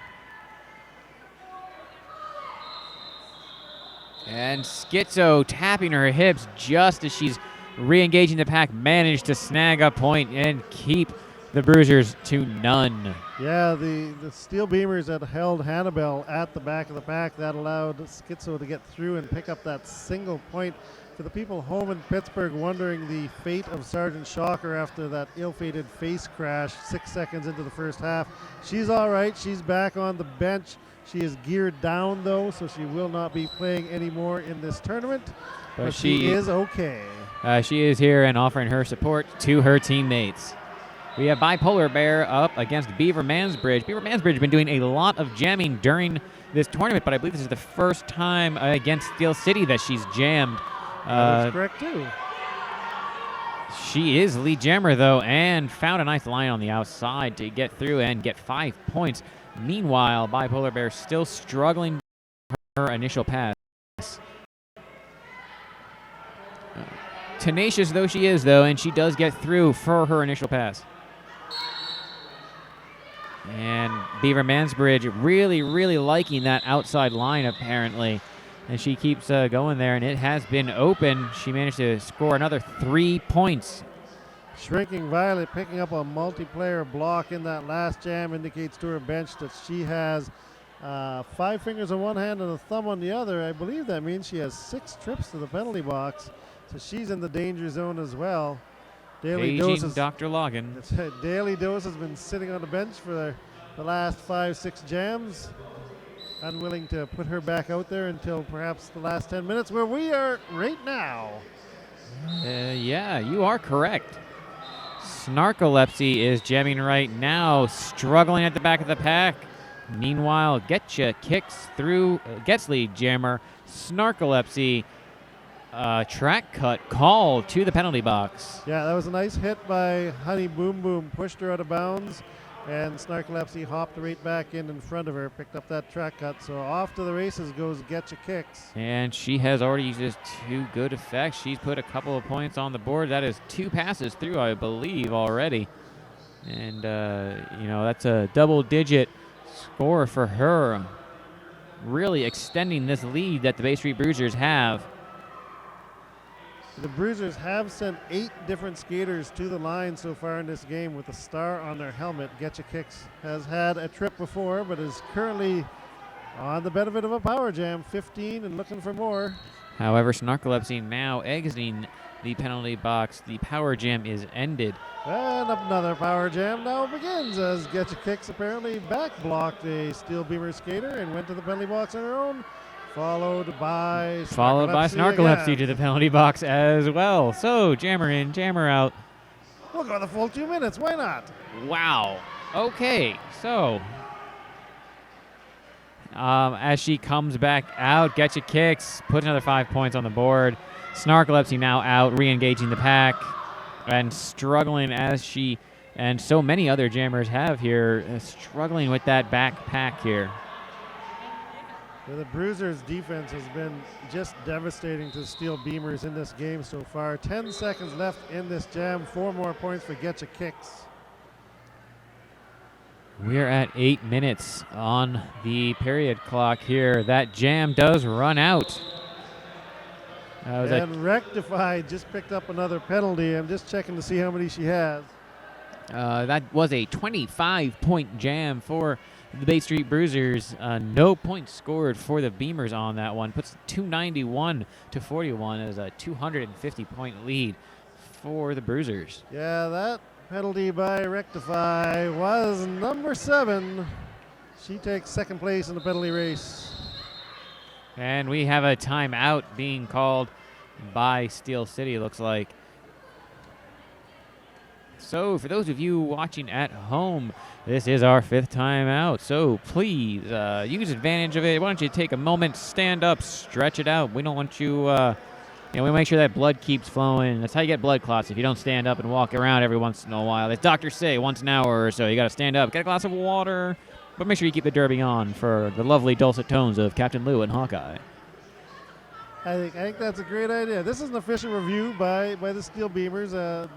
Speaker 2: And Schizo tapping her hips just as she's re-engaging the pack, managed to snag a point and keep the Bruisers to none.
Speaker 1: Yeah, the Steel Beamers had held Hannibal at the back of the pack. That allowed Schizo to get through and pick up that single point. For the people home in Pittsburgh wondering the fate of Sergeant Shocker after that ill-fated face crash 6 seconds into the first half, she's all right. She's back on the bench. She is geared down, though, so she will not be playing anymore in this tournament. But she is okay.
Speaker 2: She is here and offering her support to her teammates. We have Bipolar Bear up against Beaver Mansbridge. Beaver Mansbridge has been doing a lot of jamming during this tournament, but I believe this is the first time against Steel City that she's jammed.
Speaker 1: That's correct, too.
Speaker 2: She is lead jammer, though, and found a nice line on the outside to get through and get 5 points. Meanwhile, Bipolar Bear still struggling with her initial pass. Tenacious though she is, though, and she does get through for her initial pass. And Beaver Mansbridge really, really liking that outside line, apparently. And she keeps going there, and it has been open. She managed to score another 3 points.
Speaker 1: Shrinking Violet picking up a multiplayer block in that last jam indicates to her bench that she has 5 fingers on one hand and a thumb on the other. I believe that means she has 6 trips to the penalty box, so she's in the danger zone as well. Daily Dose
Speaker 2: Dr. Logan.
Speaker 1: Daily Dose has been sitting on the bench for the last 5-6 jams, unwilling to put her back out there until perhaps the last 10 minutes, where we are right now.
Speaker 2: Yeah, you are correct. Snarkolepsy is jamming right now, struggling at the back of the pack. Meanwhile, Getcha kicks through, gets lead jammer. Snarkolepsy track cut called to the penalty box.
Speaker 1: Yeah, that was a nice hit by Honey Boom Boom, pushed her out of bounds, and Snarkolepsy hopped right back in front of her, picked up that track cut. So off to the races goes Getcha Kicks.
Speaker 2: And she has already used 2 good effects. She's put a couple of points on the board. That is 2 passes through, I believe, already. And, that's a double-digit score for her, really extending this lead that the Bay Street Bruisers have.
Speaker 1: The Bruisers have sent 8 different skaters to the line so far in this game with a star on their helmet. Getcha Kicks has had a trip before, but is currently on the benefit of a power jam, 15 and looking for more.
Speaker 2: However, Snarkolepsy now exiting the penalty box. The power jam is ended.
Speaker 1: And another power jam now begins as Getcha Kicks apparently back blocked a Steel Beamer skater and went to the penalty box on her own. Followed by
Speaker 2: Snarkolepsy to the penalty box as well. So, jammer in, jammer out.
Speaker 1: We'll go the full 2 minutes. Why not?
Speaker 2: Wow. Okay, so as she comes back out, Getcha Kicks, puts another 5 points on the board. Snarkolepsy now out, re-engaging the pack and struggling as she and so many other jammers have here, struggling with that back pack here.
Speaker 1: Yeah, the Bruisers' defense has been just devastating to Steel Beamers in this game so far. 10 seconds left in this jam. 4 more points for Getcha Kicks.
Speaker 2: We're at 8 minutes on the period clock here. That jam does run out.
Speaker 1: And Rectify just picked up another penalty. I'm just checking to see how many she has.
Speaker 2: That was a 25-point jam for the Bay Street Bruisers. No points scored for the Beamers on that one. Puts 291 to 41 as a 250-point lead for the Bruisers.
Speaker 1: Yeah, that penalty by Rectify was number 7. She takes second place in the penalty race.
Speaker 2: And we have a timeout being called by Steel City, looks like. So for those of you watching at home, this is our 5th time out. So please use advantage of it. Why don't you take a moment, stand up, stretch it out. We don't want you, we make sure that blood keeps flowing. That's how you get blood clots if you don't stand up and walk around every once in a while. As doctors say, once an hour or so, you got to stand up, get a glass of water, but make sure you keep the derby on for the lovely dulcet tones of Captain Lou and Hawkeye.
Speaker 1: I think that's a great idea. This is an official review by the Steel Beamers.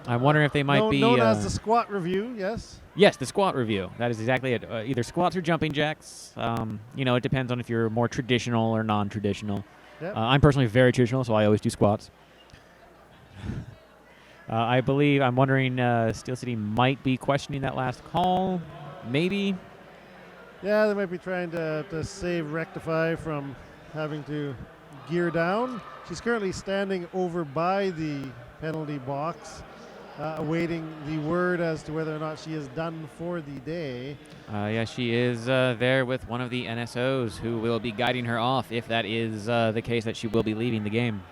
Speaker 2: I'm wondering if they might be
Speaker 1: known as the squat review. Yes.
Speaker 2: Yes, the squat review. That is exactly it. Either squats or jumping jacks. It depends on if you're more traditional or non-traditional.
Speaker 1: Yep.
Speaker 2: I'm personally very traditional, so I always do squats. I'm wondering, Steel City might be questioning that last call. Maybe.
Speaker 1: Yeah, they might be trying to save Rectify from having to gear down. She's currently standing over by the penalty box, awaiting the word as to whether or not she is done for the day.
Speaker 2: She is there with one of the NSOs who will be guiding her off if that is the case that she will be leaving the game.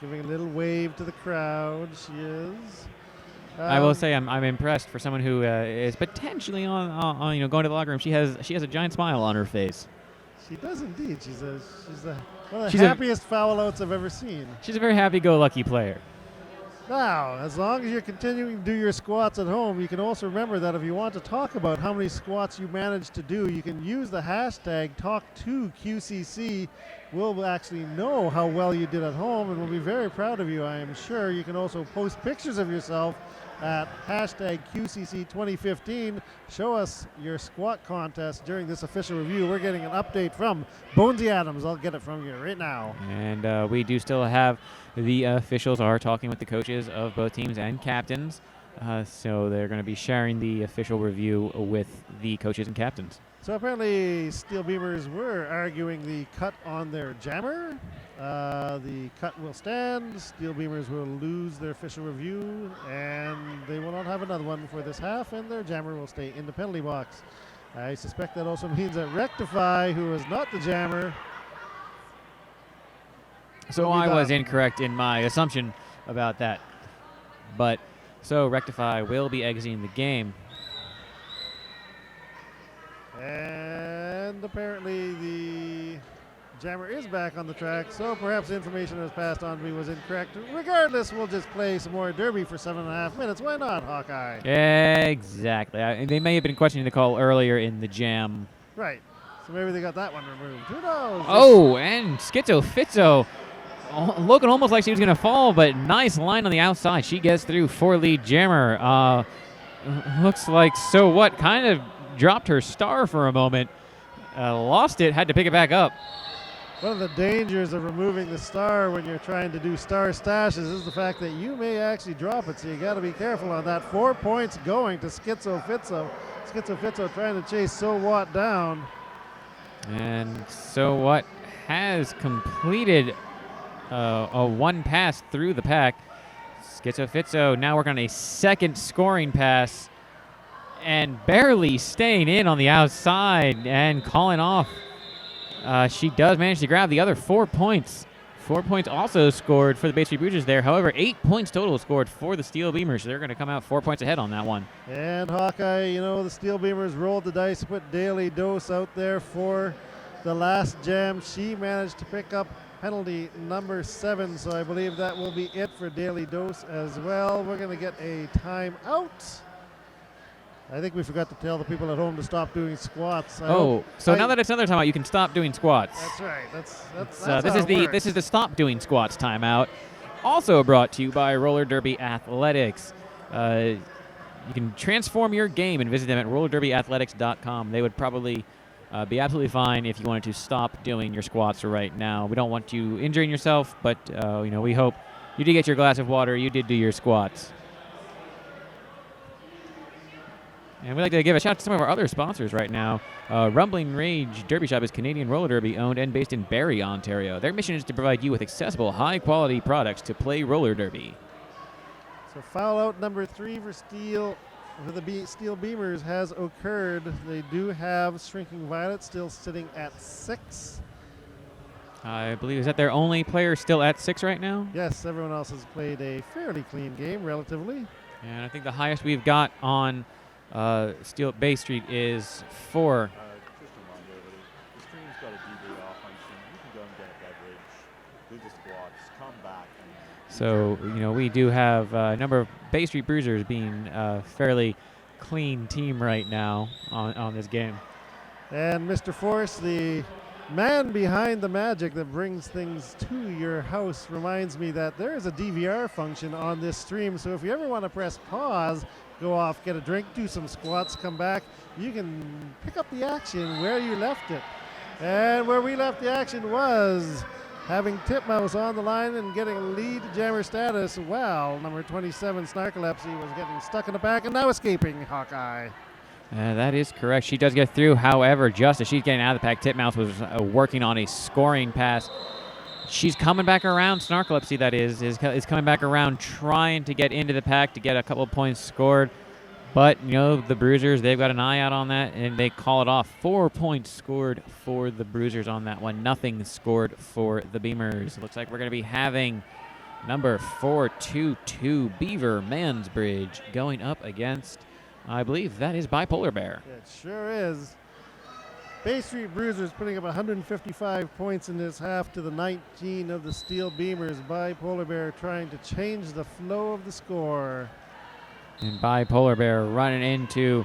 Speaker 1: Giving a little wave to the crowd, she is.
Speaker 2: I will say I'm impressed for someone who is potentially on going to the locker room. She has a giant smile on her face.
Speaker 1: She does indeed. She's one of the happiest foul outs I've ever seen.
Speaker 2: She's a very happy-go-lucky player.
Speaker 1: Now, as long as you're continuing to do your squats at home, you can also remember that if you want to talk about how many squats you managed to do, you can use the hashtag #TalkToQCC. We'll actually know how well you did at home, and we'll be very proud of you, I am sure. You can also post pictures of yourself at hashtag QCC2015. Show us your squat contest during this official review. We're getting an update from Bonesy Adams. I'll get it from you right now.
Speaker 2: And we do still have the officials are talking with the coaches of both teams and captains. So they're going to be sharing the official review with the coaches and captains.
Speaker 1: So apparently Steel Beamers were arguing the cut on their jammer. The cut will stand. Steel Beamers will lose their official review, and they will not have another one for this half, and their jammer will stay in the penalty box. I suspect that also means that Rectify, who is not the jammer.
Speaker 2: So I was incorrect in my assumption about that. But so Rectify will be exiting the game.
Speaker 1: And apparently the jammer is back on the track, so perhaps the information that was passed on to me was incorrect. Regardless, we'll just play some more derby for 7.5 minutes. Why not, Hawkeye?
Speaker 2: Exactly. They may have been questioning the call earlier in the jam.
Speaker 1: Right. So maybe they got that one removed. Who knows?
Speaker 2: Oh, and Fitzo looking almost like she was going to fall, but nice line on the outside. She gets through for lead jammer. Looks like So What kind of dropped her star for a moment. Lost it, had to pick it back up.
Speaker 1: One of the dangers of removing the star when you're trying to do star stashes is the fact that you may actually drop it, so you got to be careful on that. 4 points going to Schizo Fitzo. Schizo Fitzo trying to chase So What down.
Speaker 2: And So What has completed a one pass through the pack. Schizo Fitzo now working on a second scoring pass and barely staying in on the outside and calling off. She does manage to grab the other 4 points. 4 points also scored for the Bay Street Bruisers there. However, 8 points total scored for the Steel Beamers. So they're going to come out 4 points ahead on that one.
Speaker 1: And Hawkeye, the Steel Beamers rolled the dice to put Daily Dose out there for the last jam. She managed to pick up penalty number 7, so I believe that will be it for Daily Dose as well. We're going to get a timeout. I think we forgot to tell the people at home to stop doing squats.
Speaker 2: Now that it's another timeout, you can stop doing squats.
Speaker 1: That's right. That's
Speaker 2: this is the stop doing squats timeout. Also brought to you by Roller Derby Athletics. You can transform your game and visit them at rollerderbyathletics.com. They would probably be absolutely fine if you wanted to stop doing your squats right now. We don't want you injuring yourself, but we hope you did get your glass of water. You did do your squats. And we'd like to give a shout out to some of our other sponsors right now. Rumbling Rage Derby Shop is Canadian roller derby owned and based in Barrie, Ontario. Their mission is to provide you with accessible, high-quality products to play roller derby.
Speaker 1: So foul out number 3 for Steel Beamers has occurred. They do have Shrinking Violet still sitting at 6.
Speaker 2: I believe, is that their only player still at 6 right now?
Speaker 1: Yes, everyone else has played a fairly clean game, relatively.
Speaker 2: And I think the highest we've got on Steel Bay Street is 4.
Speaker 3: Just a reminder, everybody, the stream's got a DVR function. You can go and get a beverage, do the squats, come back.
Speaker 2: So, we do have a number of Bay Street Bruisers being a fairly clean team right now on this game.
Speaker 1: And Mr. Force, the man behind the magic that brings things to your house, reminds me that there is a DVR function on this stream. So if you ever want to press pause, go off, get a drink, do some squats, come back, you can pick up the action where you left it. And where we left the action was having Titmouse on the line and getting lead jammer status, while number 27, Snarkolepsy, was getting stuck in the back and now escaping Hawkeye.
Speaker 2: That is correct. She does get through. However, just as she's getting out of the pack, Titmouse was working on a scoring pass. She's coming back around. Snarkolepsy, that is coming back around, trying to get into the pack to get a couple points scored. But, the Bruisers, they've got an eye out on that, and they call it off. 4 points scored for the Bruisers on that one. Nothing scored for the Beamers. Looks like we're going to be having number 422 Beaver Mansbridge going up against, I believe that is Bipolar Bear.
Speaker 1: It sure is. Bay Street Bruisers putting up 155 points in this half to the 19 of the Steel Beamers. Bipolar Bear trying to change the flow of the score.
Speaker 2: And Bipolar Bear running into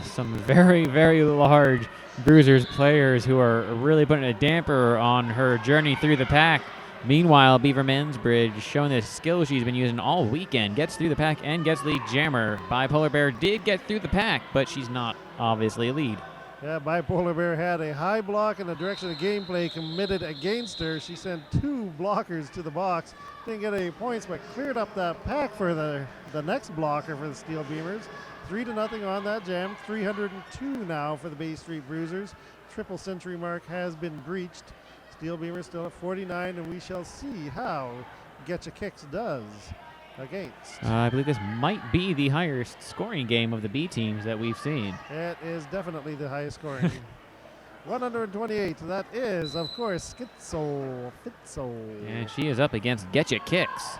Speaker 2: some very, very large Bruisers players who are really putting a damper on her journey through the pack. Meanwhile, Beaver Mansbridge showing the skill she's been using all weekend. Gets through the pack and gets lead jammer. Bipolar Bear did get through the pack, but she's not obviously a lead.
Speaker 1: Yeah, Bipolar Bear had a high block in the direction of gameplay committed against her. She sent 2 blockers to the box. Didn't get any points, but cleared up that pack for the next blocker for the Steel Beamers. 3-0 on that jam. 302 now for the Bay Street Bruisers. Triple century mark has been breached. Steel Beamers still at 49, and we shall see how Getcha Kicks does against.
Speaker 2: I believe this might be the highest scoring game of the B teams that we've seen.
Speaker 1: It is definitely the highest scoring. 128. That is, of course, Fitzo.
Speaker 2: And she is up against Getcha Kicks.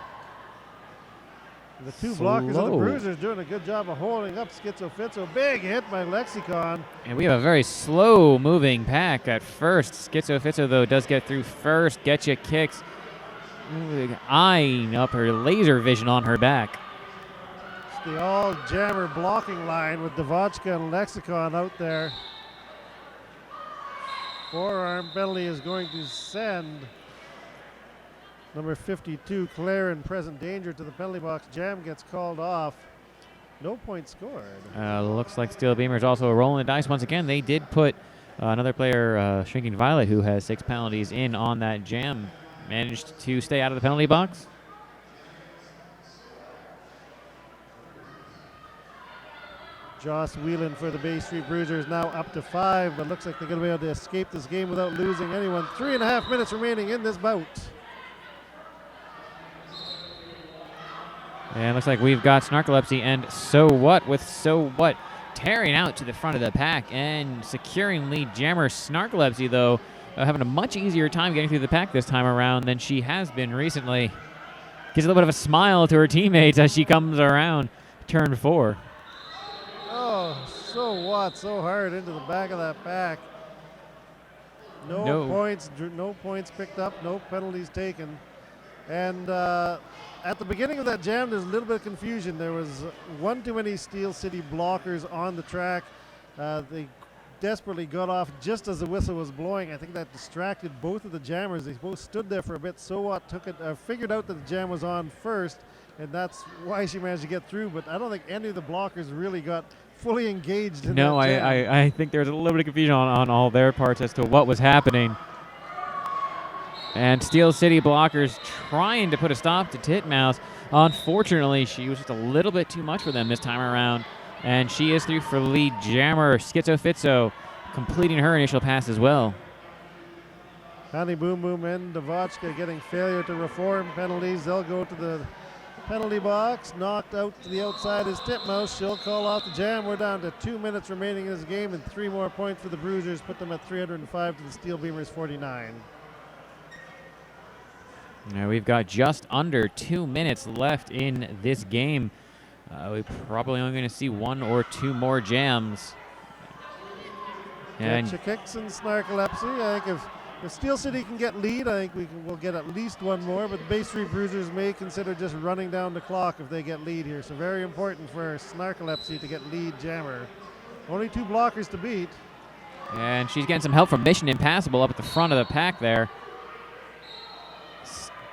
Speaker 1: The 2 blockers of the Bruisers doing a good job of holding up Fitzo. Big hit by Lexicon.
Speaker 2: And we have a very slow moving pack at first. Fitzo, though, does get through first. Getcha Kicks eyeing up her laser vision on her back.
Speaker 1: It's the all-jammer blocking line with Devotchka and Lexicon out there. Forearm penalty is going to send number 52, Claire, in present danger to the penalty box. Jam gets called off. No point scored.
Speaker 2: Looks like Steel Beamers also rolling the dice once again. They did put another player, Shrinking Violet, who has 6 penalties in on that jam. Managed to stay out of the penalty box.
Speaker 1: Joss Whelan for the Bay Street Bruisers now up to 5, but looks like they're going to be able to escape this game without losing anyone. 3.5 minutes remaining in this bout.
Speaker 2: And looks like we've got Snarkolepsy and So What with So What tearing out to the front of the pack and securing lead jammer. Snarkolepsy, though, having a much easier time getting through the pack this time around than she has been recently. Gives a little bit of a smile to her teammates as she comes around turn 4.
Speaker 1: Oh, So What, so hard into the back of that pack. No points picked up, no penalties taken. And at the beginning of that jam, there's a little bit of confusion. There was one too many Steel City blockers on the track. They desperately got off just as the whistle was blowing. I think that distracted both of the jammers. They both stood there for a bit. So What figured out that the jam was on first, and that's why she managed to get through. But I don't think any of the blockers really got fully engaged in that jam.
Speaker 2: I think there was a little bit of confusion on all their parts as to what was happening. And Steel City blockers trying to put a stop to Titmouse. Unfortunately, she was just a little bit too much for them this time around. And she is through for lead jammer. Fitzo completing her initial pass as well.
Speaker 1: Honey Boom Boom and Devotchka getting failure to reform penalties. They'll go to the penalty box. Knocked out to the outside is Titmouse. She'll call off the jam. We're down to 2 minutes remaining in this game, and 3 more points for the Bruisers. Put them at 305 to the Steel Beamers 49.
Speaker 2: Now we've got just under 2 minutes left in this game. We're probably only going to see 1 or 2 more jams. And
Speaker 1: Getcha Kicks and Snarkolepsy. I think if Steel City can get lead, I think we'll get at least 1 more, but the Bay Street Bruisers may consider just running down the clock if they get lead here. So very important for Snarkolepsy to get lead jammer. Only 2 blockers to beat.
Speaker 2: And she's getting some help from Mission Impassable up at the front of the pack there.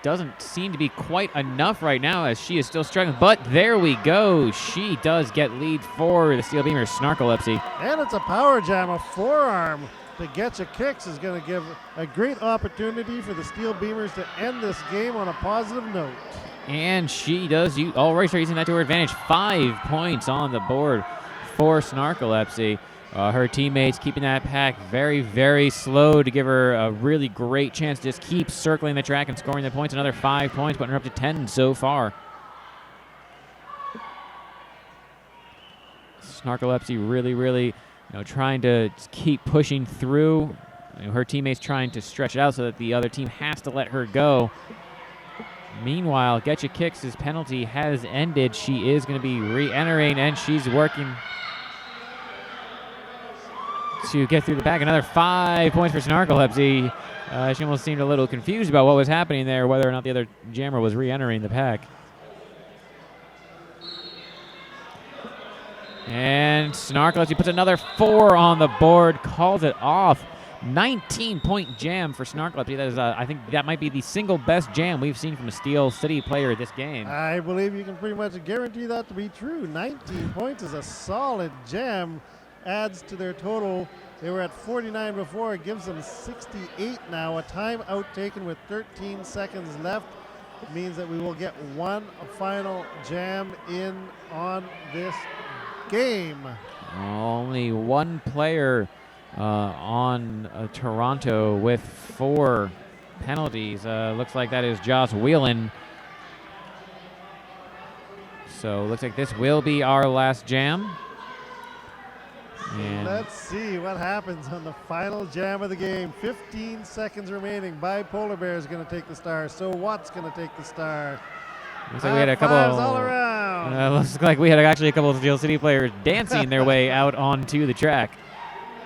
Speaker 2: Doesn't seem to be quite enough right now as she is still struggling, but there we go. She does get lead for the Steel Beamers, Snarkolepsy.
Speaker 1: And it's a power jam, a forearm to Getcha Kicks is going to give a great opportunity for the Steel Beamers to end this game on a positive note.
Speaker 2: And she does already start using that to her advantage. 5 points on the board for Snarkolepsy. Her teammates keeping that pack very, very slow to give her a really great chance to just keep circling the track and scoring the points. Another 5 points, putting her up to 10 so far. Snarkolepsy really, trying to keep pushing through. Her teammates trying to stretch it out so that the other team has to let her go. Meanwhile, Getcha Kicks' penalty has ended. She is going to be re-entering, and she's working to get through the back. Another 5 points for Snarkolepsy. She almost seemed a little confused about what was happening there, whether or not the other jammer was re-entering the pack. And Snarkolepsy puts another 4 on the board, calls it off. 19-point jam for Snarkolepsy. That is, I think that might be the single best jam we've seen from a Steel City player this game.
Speaker 1: I believe you can pretty much guarantee that to be true. 19 points is a solid jam. Adds to their total. They were at 49 before. It gives them 68 now. A timeout taken with 13 seconds left. It means that we will get 1 final jam in on this game.
Speaker 2: Only 1 player on Toronto with 4 penalties. Looks like that is Joss Whelan. So looks like this will be our last jam. And
Speaker 1: let's see what happens on the final jam of the game. 15 seconds remaining. Bipolar Bear is going to take the star. So Watt's going to take the star.
Speaker 2: Looks like we had a couple
Speaker 1: all around.
Speaker 2: Looks like we had actually a couple of Steel City players dancing their way out onto the track.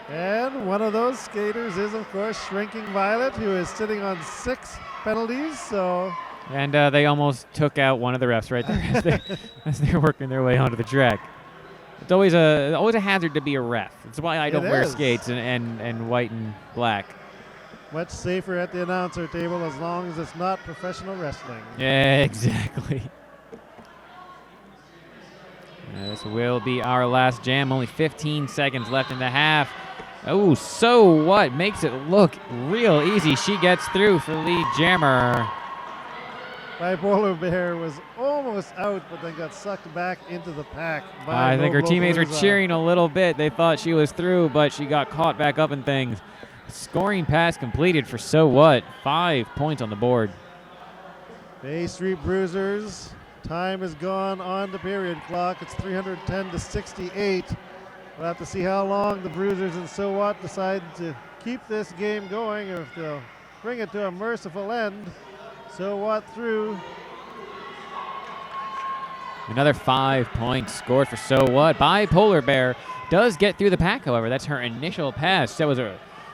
Speaker 1: And one of those skaters is, of course, Shrinking Violet, who is sitting on 6 penalties. So.
Speaker 2: And they almost took out one of the refs right there as they're working their way onto the track. It's always a hazard to be a ref. That's why I don't wear skates and white and black.
Speaker 1: Much safer at the announcer table as long as it's not professional wrestling.
Speaker 2: Yeah, exactly. This will be our last jam. Only 15 seconds left in the half. Oh, so what? Makes it look real easy. She gets through for lead jammer.
Speaker 1: Bipolar Bear was almost out, but then got sucked back into the pack.
Speaker 2: I think her teammates were cheering a little bit. They thought she was through, but she got caught back up in things. Scoring pass completed for So What. 5 points on the board.
Speaker 1: Bay Street Bruisers. Time is gone on the period clock. It's 310 to 68. We'll have to see how long the Bruisers and So What decide to keep this game going, or if they'll bring it to a merciful end. So What through.
Speaker 2: Another 5 points scored for So What. Bipolar Bear does get through the pack, however. That's her initial pass. That was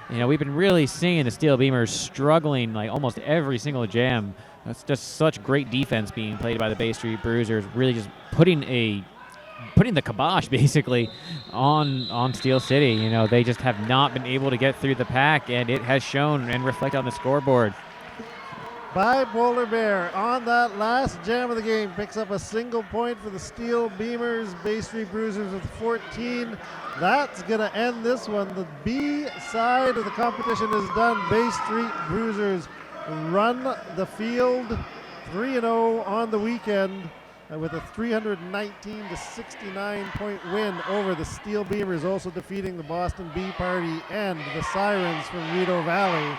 Speaker 2: we've been really seeing the Steel Beamers struggling like almost every single jam. That's just such great defense being played by the Bay Street Bruisers, really just putting the kibosh basically on Steel City. They just have not been able to get through the pack, and it has shown and reflected on the scoreboard.
Speaker 1: Bipolar Bear on that last jam of the game picks up a single point for the Steel Beamers. Bay Street Bruisers with 14. That's going to end this one. The B side of the competition is done. Bay Street Bruisers run the field 3-0 on the weekend with a 319 to 69 point win over the Steel Beamers, also defeating the Boston Bee Party and the Sirens from Rideau Valley.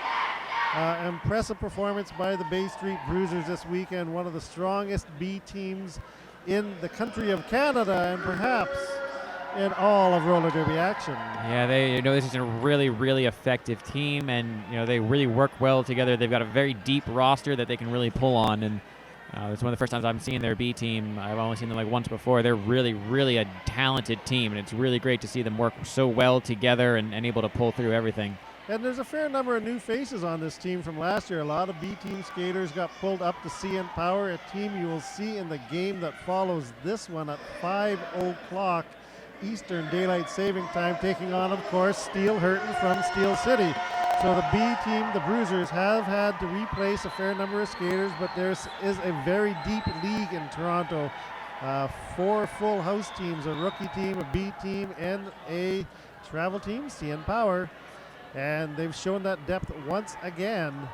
Speaker 1: Impressive performance by the Bay Street Bruisers this weekend, one of the strongest B teams in the country of Canada and perhaps in all of roller derby action.
Speaker 2: Yeah, this is a really, really effective team, and they really work well together. They've got a very deep roster that they can really pull on, and It's one of the first times I'm seeing their B team. I've only seen them like once before. They're really, really a talented team, and it's really great to see them work so well together and able to pull through everything.
Speaker 1: And there's a fair number of new faces on this team from last year. A lot of B team skaters got pulled up to CN Power, a team you will see in the game that follows this one at 5 o'clock Eastern Daylight Saving Time, taking on, of course, Steel Hurton from Steel City. So the B team, the Bruisers, have had to replace a fair number of skaters, but there is a very deep league in Toronto. 4 full house teams, a rookie team, a B team, and a travel team, CN Power. And they've shown that depth once again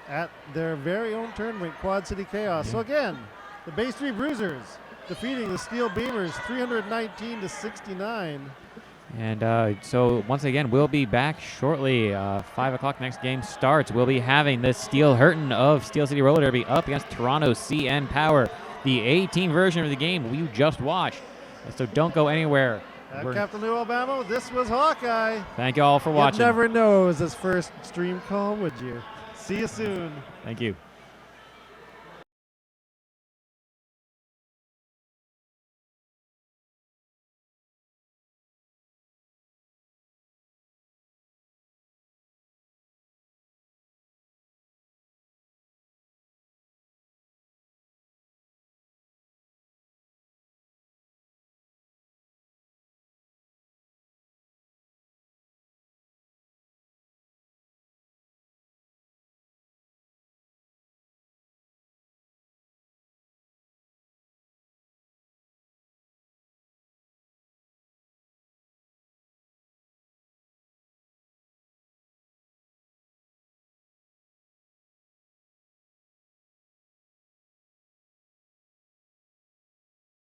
Speaker 1: at their very own tournament, Quad City Chaos.
Speaker 2: Yeah.
Speaker 1: So again, the Bay Street Bruisers defeating the Steel Beamers 319-69.
Speaker 2: And so once again, we'll be back shortly. 5 o'clock next game starts. We'll be having the Steel Hurton of Steel City Roller Derby up against Toronto CN Power, the A-team version of the game you just watched. So don't go anywhere.
Speaker 1: Captain Lou Bammo, this was Hawkeye.
Speaker 2: Thank you all for watching.
Speaker 1: You never know as his first stream call, would you? See you soon.
Speaker 2: Thank you.